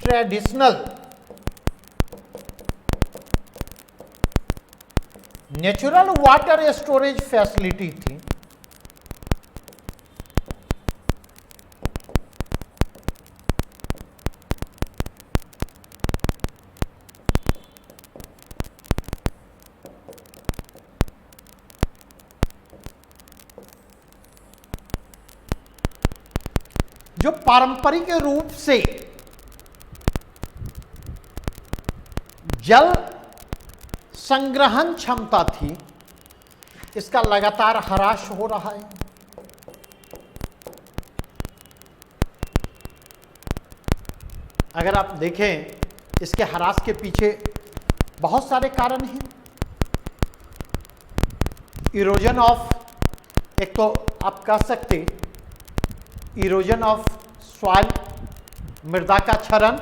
traditional natural water storage facility थी, जो पारंपरिक रूप से जल संग्रहण क्षमता थी, इसका लगातार ह्रास हो रहा है। अगर आप देखें इसके ह्रास के पीछे बहुत सारे कारण हैं। इरोजन ऑफ, एक तो आप कह सकते इरोजन ऑफ सॉइल, मृदा का क्षरण।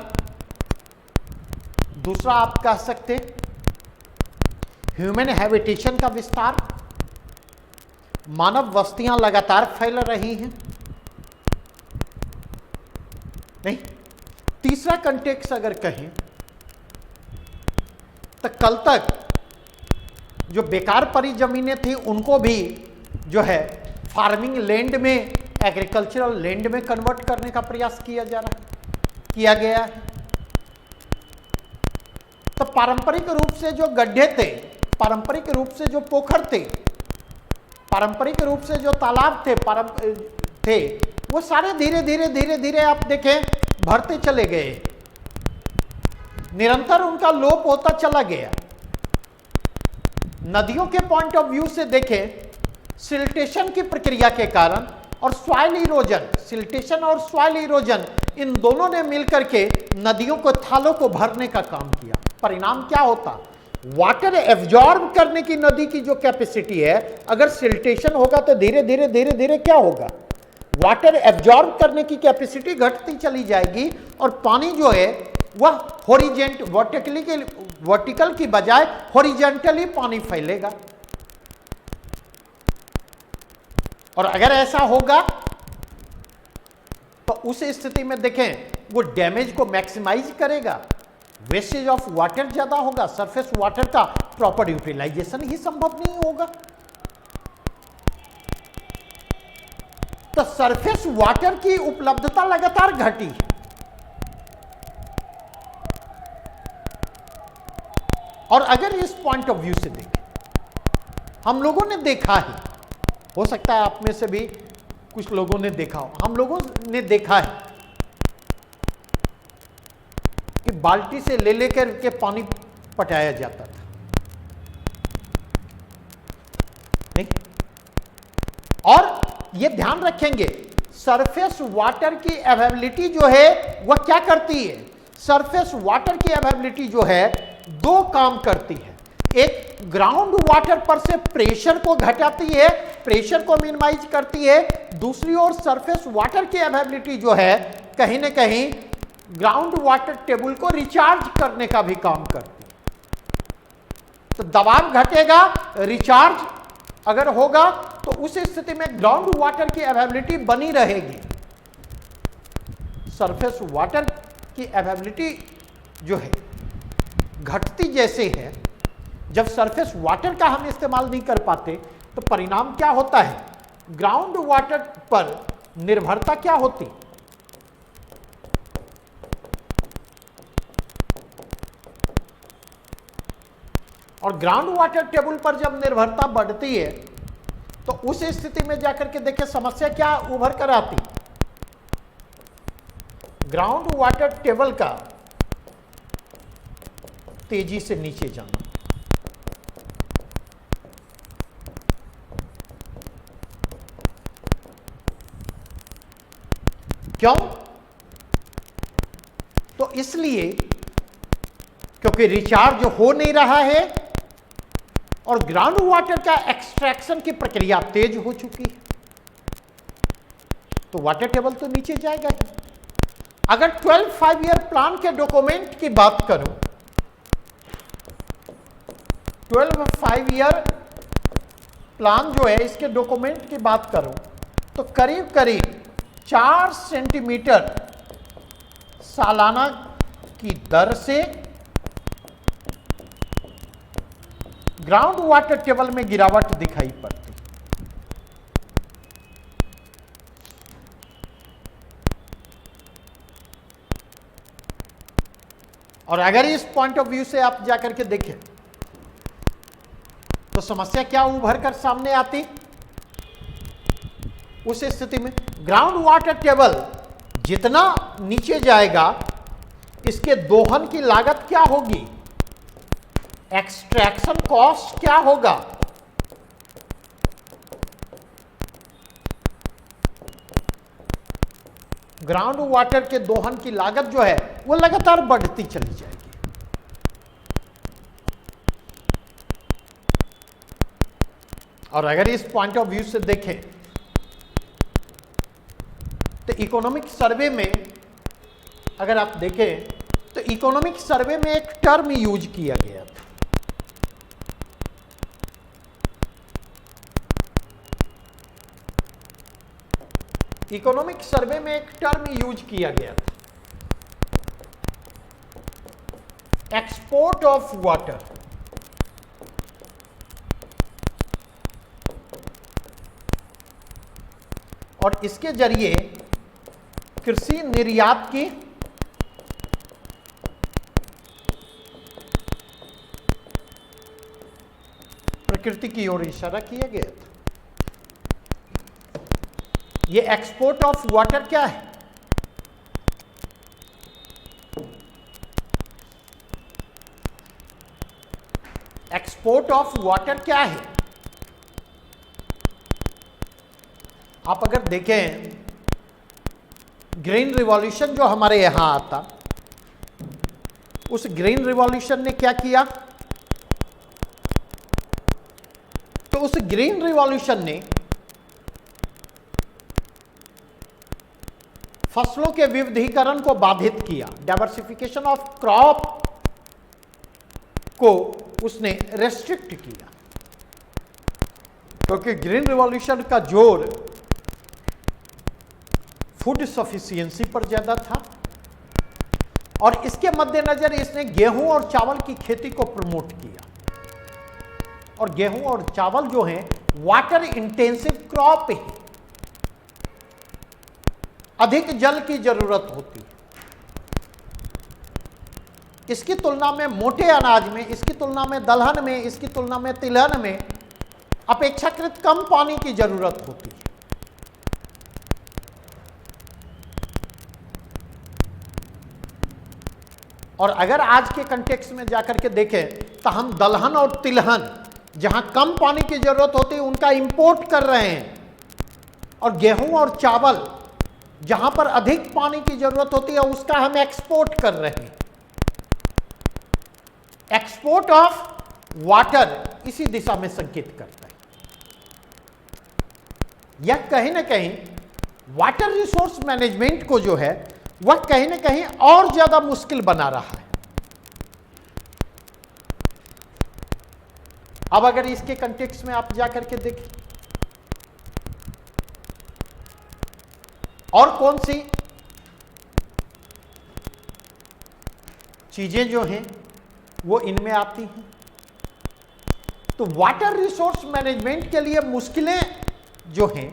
दूसरा आप कह सकते ह्यूमन हैबिटेशन का विस्तार, मानव बस्तियां लगातार फैल रही हैं। नहीं, तीसरा कंटेक्स्ट अगर कहें तो कल तक जो बेकार पड़ी जमीनें थी उनको भी जो है फार्मिंग लैंड में, एग्रीकल्चरल लैंड में कन्वर्ट करने का प्रयास किया गया है। तो पारंपरिक रूप से जो गड्ढे थे, पारंपरिक रूप से जो पोखर थे, पारंपरिक रूप से जो तालाब थे वो सारे धीरे धीरे धीरे धीरे आप देखें भरते चले गए, निरंतर उनका लोप होता चला गया। नदियों के पॉइंट ऑफ व्यू से देखें, सिल्टेशन की प्रक्रिया के कारण और सॉइल इरोजन, सिल्टेशन और सॉइल इरोजन, इन दोनों ने मिलकर के नदियों को, थालों को भरने का काम किया। परिणाम क्या होता? वाटर एब्जॉर्ब करने की नदी की जो कैपेसिटी है, अगर सिल्टेशन होगा तो धीरे धीरे धीरे धीरे क्या होगा? वाटर एब्जॉर्ब करने की कैपेसिटी घटती चली जाएगी और पानी जो है वह वर्टिकल की बजाय हॉरिजॉन्टली पानी फैलेगा। और अगर ऐसा होगा तो उस स्थिति में देखें वो डैमेज को मैक्सिमाइज करेगा, वेस्टेज ऑफ वाटर ज्यादा होगा, सरफेस वाटर का प्रॉपर यूटिलाइजेशन ही संभव नहीं होगा। तो सरफेस वाटर की उपलब्धता लगातार घटी है। और अगर इस पॉइंट ऑफ व्यू से देखें, हम लोगों ने देखा है, हो सकता है आप में से भी कुछ लोगों ने देखा हो, हम लोगों ने देखा है कि बाल्टी से ले लेकर के पानी पटाया जाता था, नहीं? और ये ध्यान रखेंगे, सरफेस वाटर की अवेलेबिलिटी जो है वह क्या करती है? सरफेस वाटर की अवेलेबिलिटी जो है दो काम करती है। एक, ग्राउंड वाटर पर से प्रेशर को घटाती है, प्रेशर को मिनिमाइज करती है। दूसरी ओर सरफेस वाटर की अवेलेबिलिटी जो है कहीं ना कहीं ग्राउंड वाटर टेबल को रिचार्ज करने का भी काम करती है। तो दबाव घटेगा, रिचार्ज अगर होगा तो उस स्थिति में ग्राउंड वाटर की अवेलेबिलिटी बनी रहेगी। सरफेस वाटर की अवेलेबिलिटी जो है घटती जैसे है, जब सरफेस वाटर का हम इस्तेमाल नहीं कर पाते तो परिणाम क्या होता है? ग्राउंड वाटर पर निर्भरता क्या होती? और ग्राउंड वाटर टेबल पर जब निर्भरता बढ़ती है तो उस स्थिति में जाकर के देखिए समस्या क्या उभर कर आती? ग्राउंड वाटर टेबल का तेजी से नीचे जाना। क्यों? तो इसलिए क्योंकि रिचार्ज हो नहीं रहा है और ग्राउंड वाटर का एक्सट्रैक्शन की प्रक्रिया तेज हो चुकी है, तो वाटर टेबल तो नीचे जाएगा ही। अगर 12 5-ईयर प्लान के डॉक्यूमेंट की बात करूं, 12 5-ईयर प्लान जो है इसके डॉक्यूमेंट की बात करूं तो करीब करीब 4 सेंटीमीटर सालाना की दर से ग्राउंड वाटर टेबल में गिरावट दिखाई पड़ती। और अगर इस पॉइंट ऑफ व्यू से आप जाकर के देखें तो समस्या क्या उभर कर सामने आती? उस स्थिति में ग्राउंड वाटर टेबल जितना नीचे जाएगा इसके दोहन की लागत क्या होगी? एक्सट्रैक्शन कॉस्ट क्या होगा? ग्राउंड वाटर के दोहन की लागत जो है वो लगातार बढ़ती चली जाएगी। और अगर इस पॉइंट ऑफ व्यू से देखें तो इकोनॉमिक सर्वे में अगर आप देखें तो इकोनॉमिक सर्वे में एक टर्म यूज किया गया था, इकोनॉमिक सर्वे में एक टर्म यूज किया गया था, एक्सपोर्ट ऑफ वाटर। और इसके जरिए कृषि निर्यात की प्रकृति की ओर इशारा किया गया था। ये एक्सपोर्ट ऑफ वाटर क्या है? एक्सपोर्ट ऑफ वाटर क्या है? आप अगर देखें ग्रीन रिवॉल्यूशन जो हमारे यहां आता, उस ग्रीन रिवॉल्यूशन ने क्या किया? तो उस ग्रीन रिवॉल्यूशन ने फसलों के विविधीकरण को बाधित किया, डाइवर्सिफिकेशन ऑफ क्रॉप को उसने रेस्ट्रिक्ट किया, क्योंकि ग्रीन रिवॉल्यूशन का जोर फूड सफिशिएंसी पर ज्यादा था और इसके मद्देनजर इसने गेहूं और चावल की खेती को प्रमोट किया। और गेहूं और चावल जो हैं वाटर इंटेंसिव क्रॉप है, अधिक जल की जरूरत होती है। इसकी तुलना में मोटे अनाज में, इसकी तुलना में दलहन में, इसकी तुलना में तिलहन में अपेक्षाकृत कम पानी की जरूरत होती है। और अगर आज के कंटेक्स्ट में जाकर के देखें तो हम दलहन और तिलहन जहां कम पानी की जरूरत होती है उनका इंपोर्ट कर रहे हैं, और गेहूं और चावल जहां पर अधिक पानी की जरूरत होती है उसका हम एक्सपोर्ट कर रहे हैं। एक्सपोर्ट ऑफ वाटर इसी दिशा में संकेत करता है। यह कहीं ना कहीं वाटर रिसोर्स मैनेजमेंट को जो है वह कहीं ना कहीं और ज्यादा मुश्किल बना रहा है। अब अगर इसके कंटेक्स्ट में आप जाकर के देखें और कौन सी चीजें जो हैं वो इनमें आती हैं, तो वाटर रिसोर्स मैनेजमेंट के लिए मुश्किलें जो हैं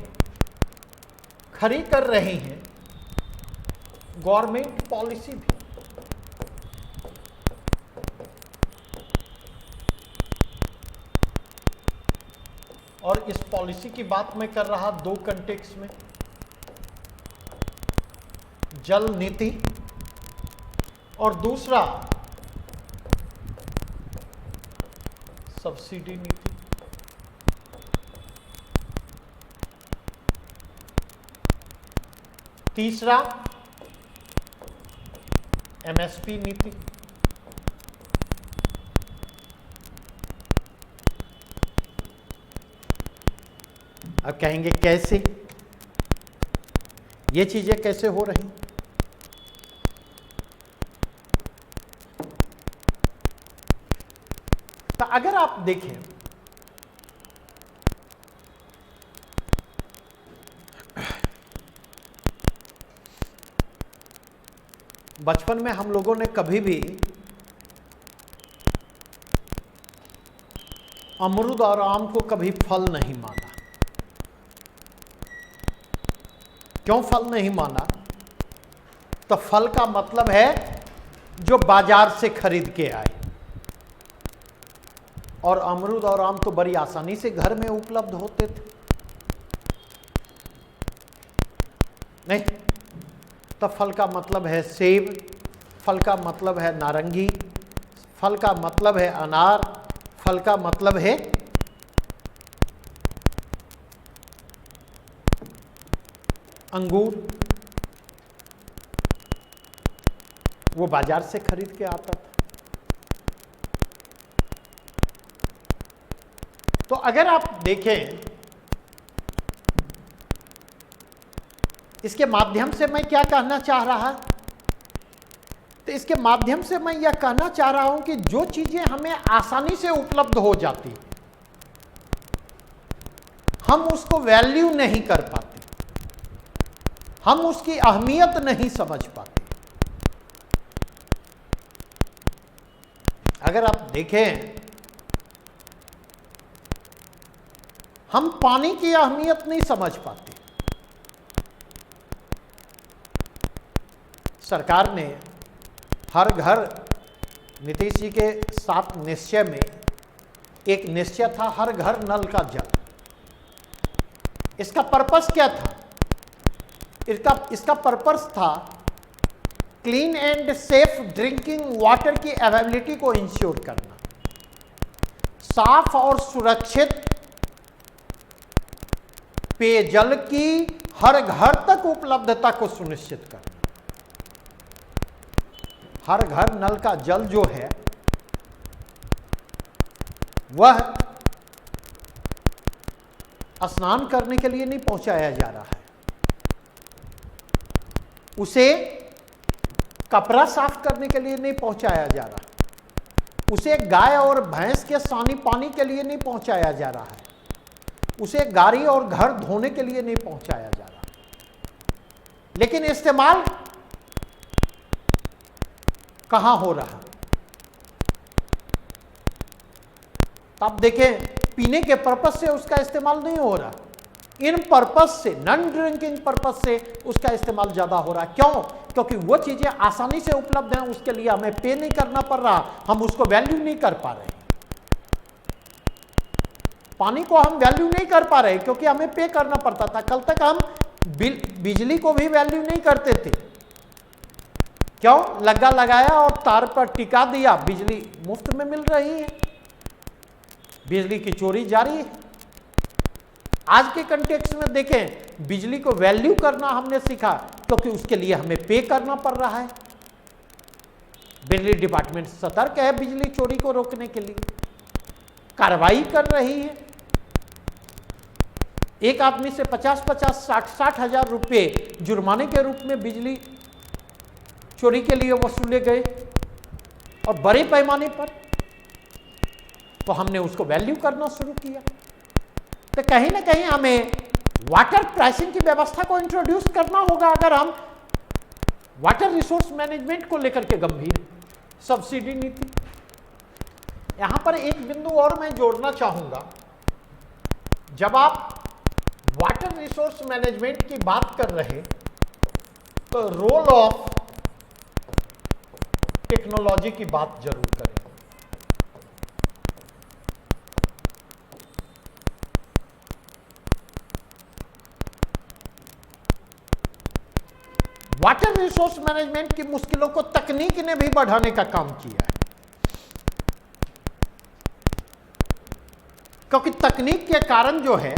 खड़ी कर रही हैं गवर्नमेंट पॉलिसी भी। और इस पॉलिसी की बात मैं कर रहा दो कंटेक्स्ट में, जल नीति और दूसरा सब्सिडी नीति। तीसरा एमएसपी नीति। अब कहेंगे कैसे, ये चीजें कैसे हो रही? तो अगर आप देखें बचपन में हम लोगों ने कभी भी अमरूद और आम को कभी फल नहीं माना। क्यों फल नहीं माना? तो फल का मतलब है जो बाजार से खरीद के आए, और अमरूद और आम तो बड़ी आसानी से घर में उपलब्ध होते थे। नहीं, तो फल का मतलब है सेब, फल का मतलब है नारंगी, फल का मतलब है अनार, फल का मतलब है अंगूर। वो बाजार से खरीद के आता था। तो अगर आप देखें, इसके माध्यम से मैं क्या कहना चाह रहा, तो इसके माध्यम से मैं यह कहना चाह रहा हूं कि जो चीजें हमें आसानी से उपलब्ध हो जाती, हम उसको वैल्यू नहीं कर पाते, हम उसकी अहमियत नहीं समझ पाते। अगर आप देखें, हम पानी की अहमियत नहीं समझ पाते। सरकार ने हर घर, नीतीश जी के 7 निश्चय में एक निश्चय था हर घर नल का जल। इसका पर्पस क्या था? इसका पर्पस था clean and safe drinking water की अवेलेबिलिटी को इंश्योर करना, साफ और सुरक्षित पेयजल की हर घर तक उपलब्धता को सुनिश्चित करना। हर घर नल का जल जो है वह स्नान करने के लिए नहीं पहुंचाया जा रहा है, उसे कपड़ा साफ करने के लिए नहीं पहुंचाया जा रहा, उसे गाय और भैंस के सानी पानी के लिए नहीं पहुंचाया जा रहा है, उसे गाड़ी और घर धोने के लिए नहीं पहुंचाया जा रहा, लेकिन इस्तेमाल कहां हो रहा? आप देखें, पीने के पर्पस से उसका इस्तेमाल नहीं हो रहा, इन पर्पस से, नॉन ड्रिंकिंग पर्पस से उसका इस्तेमाल ज्यादा हो रहा है। क्यों? क्योंकि वो चीजें आसानी से उपलब्ध हैं, उसके लिए हमें पे नहीं करना पड़ रहा, हम उसको वैल्यू नहीं कर पा रहे। पानी को हम वैल्यू नहीं कर पा रहे क्योंकि हमें पे करना पड़ता था। कल तक हम बिजली को भी वैल्यू नहीं करते थे। क्यों? लग्गा लगाया और तार पर टिका दिया, बिजली मुफ्त में मिल रही है, बिजली की चोरी जारी है। आज के कंटेक्स्ट में देखें, बिजली को वैल्यू करना हमने सीखा क्योंकि उसके लिए हमें पे करना पड़ रहा है। बिजली डिपार्टमेंट सतर्क है बिजली चोरी को रोकने के लिए, कार्रवाई कर रही है। एक आदमी से 50-50, 60-60 हजार रुपए जुर्माने के रूप में बिजली चोरी के लिए वसूले गए और बड़े पैमाने पर, तो हमने उसको वैल्यू करना शुरू किया। तो कहीं ना कहीं हमें वाटर प्राइसिंग की व्यवस्था को इंट्रोड्यूस करना होगा अगर हम वाटर रिसोर्स मैनेजमेंट को लेकर के गंभीर। सब्सिडी नीति, यहां पर एक बिंदु और मैं जोड़ना चाहूंगा। जब आप वाटर रिसोर्स मैनेजमेंट की बात कर रहे तो रोल ऑफ टेक्नोलॉजी की बात जरूर करें। वाटर रिसोर्स मैनेजमेंट की मुश्किलों को तकनीक ने भी बढ़ाने का काम किया है, क्योंकि तकनीक के कारण जो है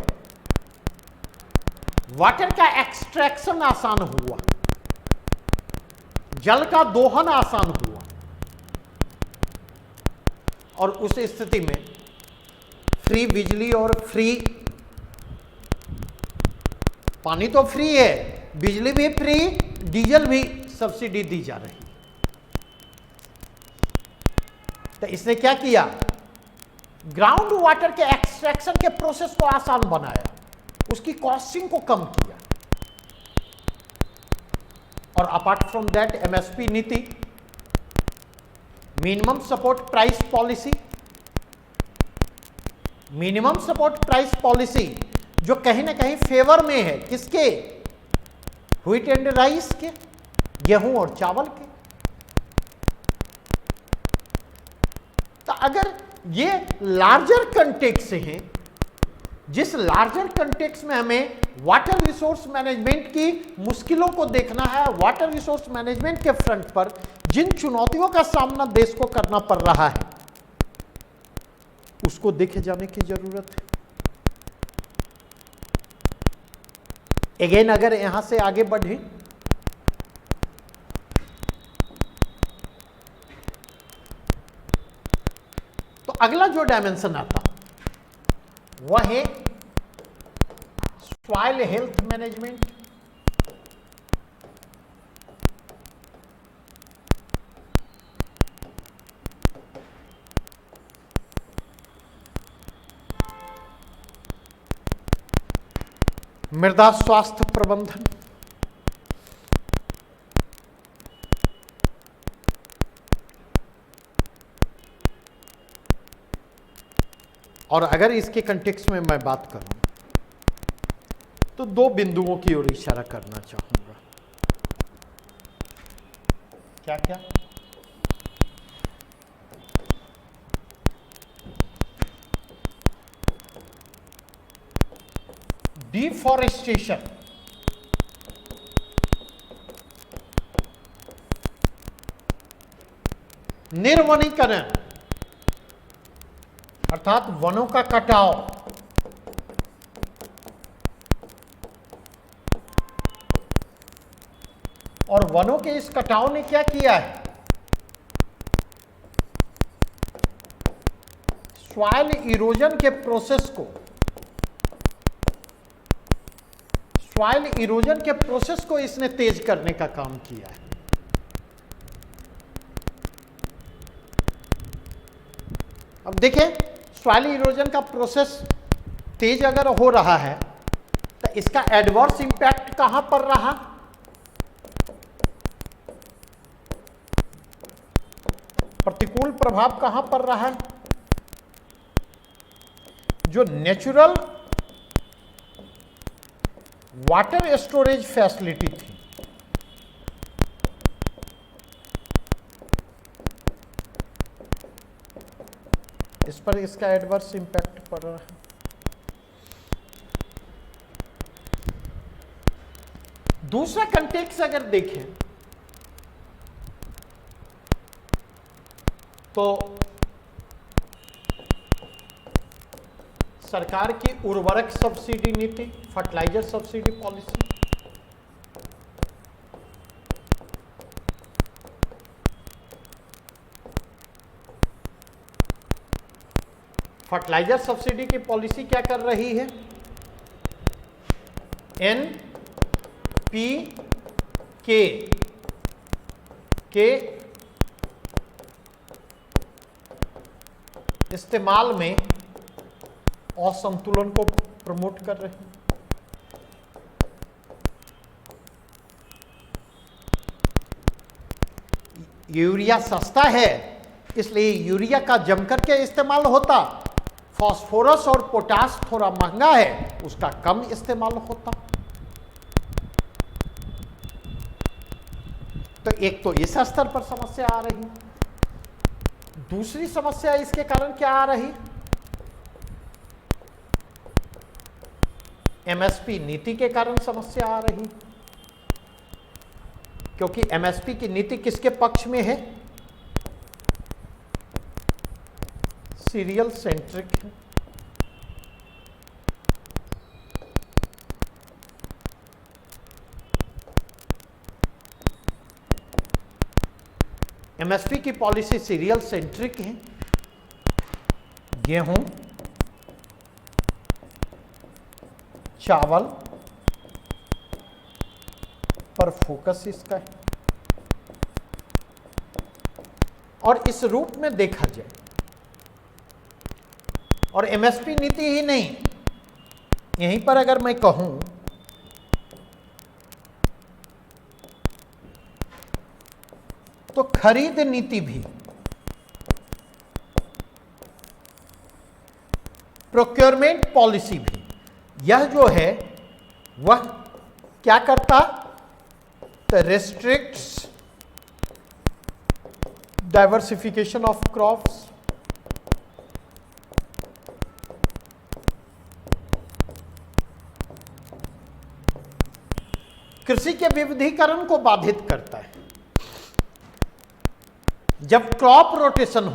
वाटर का एक्सट्रैक्शन आसान हुआ, जल का दोहन आसान हुआ, और उस स्थिति में फ्री बिजली और फ्री पानी तो फ्री है, बिजली भी फ्री, डीजल भी सब्सिडी दी जा रही। तो इसने क्या किया? ग्राउंड वाटर के एक्सट्रैक्शन के प्रोसेस को आसान बनाया, उसकी कॉस्टिंग को कम किया। और अपार्ट फ्रॉम दैट एमएसपी नीति, minimum support price policy, minimum support price policy जो कहीं ना कहीं फेवर में है किसके? व्हीट एंड राइस के, गेहूं और चावल के। तो अगर ये लार्जर कंटेक्स्ट से हैं, जिस लार्जर कंटेक्स्ट में हमें वाटर रिसोर्स मैनेजमेंट की मुश्किलों को देखना है, वाटर रिसोर्स मैनेजमेंट के फ्रंट पर जिन चुनौतियों का सामना देश को करना पड़ रहा है, उसको देखे जाने की जरूरत है। अगेन अगर यहां से आगे बढ़े तो अगला जो डायमेंशन आता वह है सॉइल हेल्थ मैनेजमेंट, मृदा स्वास्थ्य प्रबंधन, और अगर इसके कंटेक्स्ट में मैं बात करूं तो दो बिंदुओं की ओर इशारा करना चाहूंगा। क्या क्या? डिफॉरेस्टेशन, निर्वनीकरण अर्थात वनों का कटाव, और वनों के इस कटाव ने क्या किया है? सॉइल इरोजन के प्रोसेस को, सॉइल इरोजन के प्रोसेस को इसने तेज करने का काम किया है। अब देखें, सॉइल इरोजन का प्रोसेस तेज अगर हो रहा है तो इसका एडवर्स इंपैक्ट कहां पड़ रहा? प्रतिकूल प्रभाव कहां पड़ रहा है? जो नेचुरल वाटर स्टोरेज फैसिलिटी थी, इस पर इसका एडवर्स इंपैक्ट पड़ रहा है। दूसरा कंटेक्स्ट अगर देखें तो सरकार की उर्वरक सब्सिडी नीति, fertilizer subsidy policy, fertilizer subsidy की पॉलिसी क्या कर रही है? NPK के इस्तेमाल में असंतुलन को प्रमोट कर रही है। यूरिया सस्ता है इसलिए यूरिया का जमकर के इस्तेमाल होता, फास्फोरस और पोटास थोड़ा महंगा है उसका कम इस्तेमाल होता। तो एक तो इस स्तर पर समस्या आ रही, दूसरी समस्या इसके कारण क्या आ रही? एमएसपी नीति के कारण समस्या आ रही, क्योंकि एमएसपी की नीति किसके पक्ष में है? सीरियल सेंट्रिक है। एमएसपी की पॉलिसी सीरियल सेंट्रिक है, गेहूं, चावल पर फोकस इसका है। और इस रूप में देखा जाए, और एमएसपी नीति ही नहीं, यहीं पर अगर मैं कहूं तो खरीद नीति भी, प्रोक्योरमेंट पॉलिसी भी, यह जो है वह क्या करता? तो रेस्ट्रिक्ट्स डाइवर्सिफिकेशन ऑफ क्रॉप्स, कृषि के विविधीकरण को बाधित करता है। जब क्रॉप रोटेशन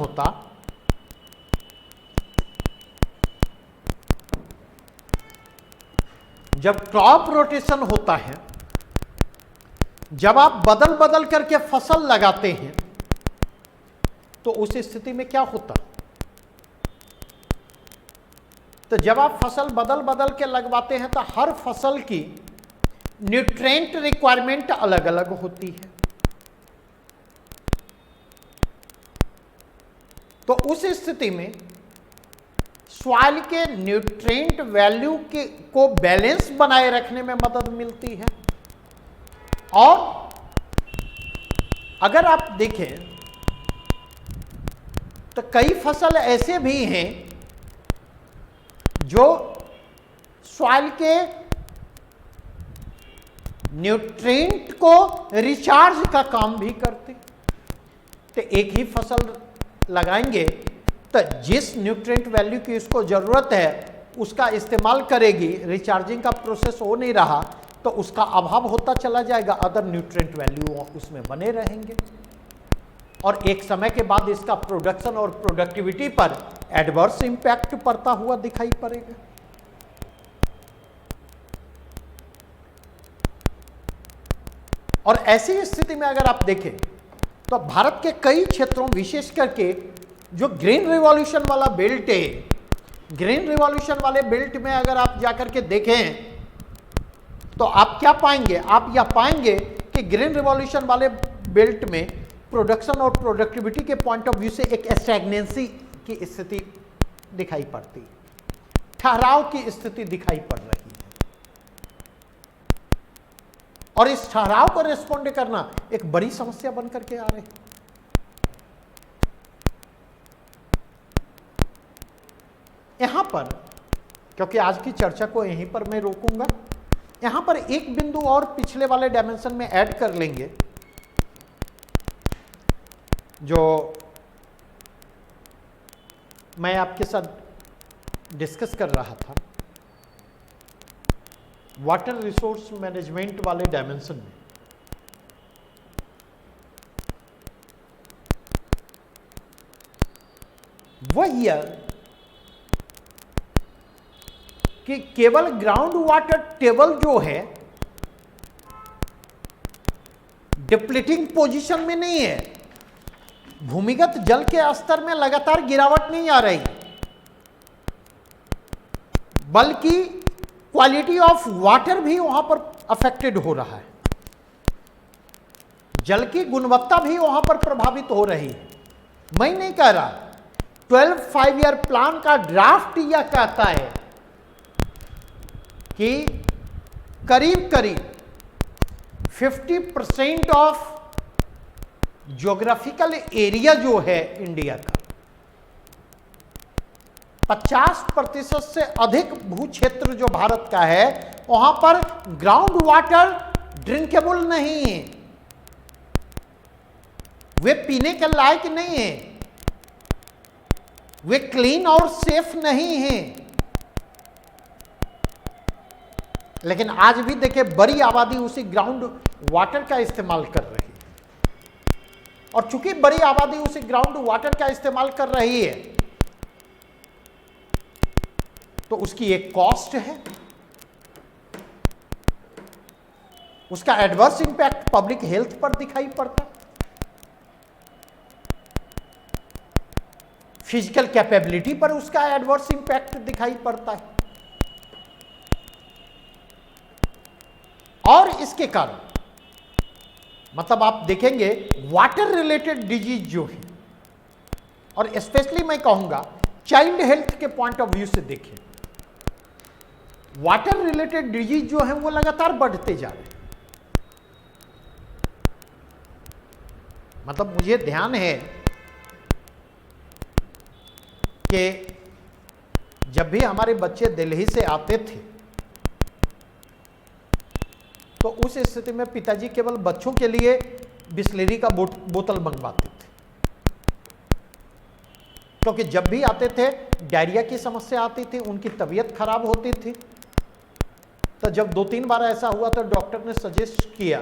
होता है, जब आप बदल बदल करके फसल लगाते हैं तो उस स्थिति में क्या होता? तो जब आप फसल बदल बदल के लगवाते हैं तो हर फसल की न्यूट्रिएंट रिक्वायरमेंट अलग अलग होती है। तो उस स्थिति में सॉइल के न्यूट्रिएंट वैल्यू को बैलेंस बनाए रखने में मदद मिलती है। और अगर आप देखें तो कई फसल ऐसे भी हैं जो सॉइल के न्यूट्रिएंट को रिचार्ज का काम भी करते। तो एक ही फसल लगाएंगे तो जिस न्यूट्रिएंट वैल्यू की इसको जरूरत है उसका इस्तेमाल करेगी, रिचार्जिंग का प्रोसेस हो नहीं रहा तो उसका अभाव होता चला जाएगा, अदर न्यूट्रिएंट वैल्यू उसमें बने रहेंगे और एक समय के बाद इसका प्रोडक्शन और प्रोडक्टिविटी पर एडवर्स इंपैक्ट पड़ता हुआ दिखाई पड़ेगा। और ऐसी स्थिति में अगर आप देखें तो भारत के कई क्षेत्रों, विशेष करके जो ग्रीन रिवॉल्यूशन वाला बेल्ट है, ग्रीन रिवॉल्यूशन वाले बेल्ट में अगर आप जाकर के देखें तो आप क्या पाएंगे, आप यह पाएंगे कि ग्रीन रिवॉल्यूशन वाले बेल्ट में प्रोडक्शन और प्रोडक्टिविटी के पॉइंट ऑफ व्यू से एक स्टैग्नेंसी की स्थिति दिखाई पड़ती, ठहराव की स्थिति दिखाई पड़ रही है। और इस ठहराव को रिस्पॉन्ड करना एक बड़ी समस्या बनकर के आ रही है। यहां पर, क्योंकि आज की चर्चा को यहीं पर मैं रोकूंगा, यहां पर एक बिंदु और पिछले वाले डायमेंशन में ऐड कर लेंगे जो मैं आपके साथ डिस्कस कर रहा था वाटर रिसोर्स मैनेजमेंट वाले डायमेंशन में। वह यह कि केवल ग्राउंड वाटर टेबल जो है डिप्लीटिंग पोजीशन में नहीं है, भूमिगत जल के स्तर में लगातार गिरावट नहीं आ रही, बल्कि क्वालिटी ऑफ वाटर भी वहां पर अफेक्टेड हो रहा है, जल की गुणवत्ता भी वहां पर प्रभावित हो रही है। मैं नहीं कह रहा, 12 5-ईयर प्लान का ड्राफ्ट यह कहता है कि करीब करीब 50% ऑफ ज्योग्राफिकल एरिया जो है इंडिया का, 50% से अधिक भू क्षेत्र जो भारत का है, वहां पर ग्राउंड वाटर ड्रिंकेबल नहीं है, वे पीने के लायक नहीं है, वे क्लीन और सेफ नहीं है। लेकिन आज भी देखिए बड़ी आबादी उसी ग्राउंड वाटर का इस्तेमाल कर रही है, और चूंकि बड़ी आबादी उसी ग्राउंड वाटर का इस्तेमाल कर रही है तो उसकी एक कॉस्ट है, उसका एडवर्स इंपैक्ट पब्लिक हेल्थ पर दिखाई पड़ता, फिजिकल कैपेबिलिटी पर उसका एडवर्स इंपैक्ट दिखाई पड़ता है। और इसके कारण मतलब आप देखेंगे वाटर रिलेटेड डिजीज जो है, और स्पेशली मैं कहूंगा चाइल्ड हेल्थ के पॉइंट ऑफ व्यू से देखें, वाटर रिलेटेड डिजीज जो है वो लगातार बढ़ते जा रहे हैं। मतलब मुझे ध्यान है कि जब भी हमारे बच्चे दिल्ली से आते थे तो उस स्थिति में पिताजी केवल बच्चों के लिए बिस्लेरी का बोतल मंगवाते थे, क्योंकि जब भी आते थे डायरिया की समस्या आती थी, उनकी तबीयत खराब होती थी। तो जब 2-3 बार ऐसा हुआ तो डॉक्टर ने सजेस्ट किया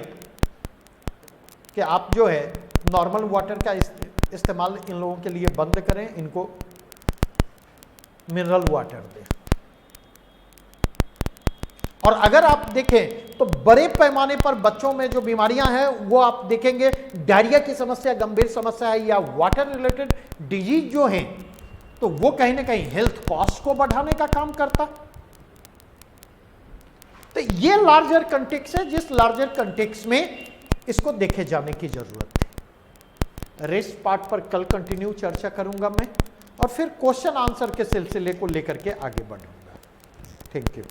कि आप जो है नॉर्मल वाटर का इस्तेमाल इन लोगों के लिए बंद करें, इनको मिनरल वाटर दें। और अगर आप देखें तो बड़े पैमाने पर बच्चों में जो बीमारियां हैं वो आप देखेंगे डायरिया की समस्या गंभीर समस्या है, या वाटर रिलेटेड डिजीज जो हैं तो वो कहीं ना कहीं हेल्थ कॉस्ट को बढ़ाने का काम करता। तो ये लार्जर कंटेक्स्ट है, जिस लार्जर कंटेक्स्ट में इसको देखे जाने की जरूरत है। रेस्ट पार्ट पर कल कंटिन्यू चर्चा करूंगा मैं, और फिर क्वेश्चन आंसर के सिलसिले को लेकर के आगे बढ़ूंगा। Thank you.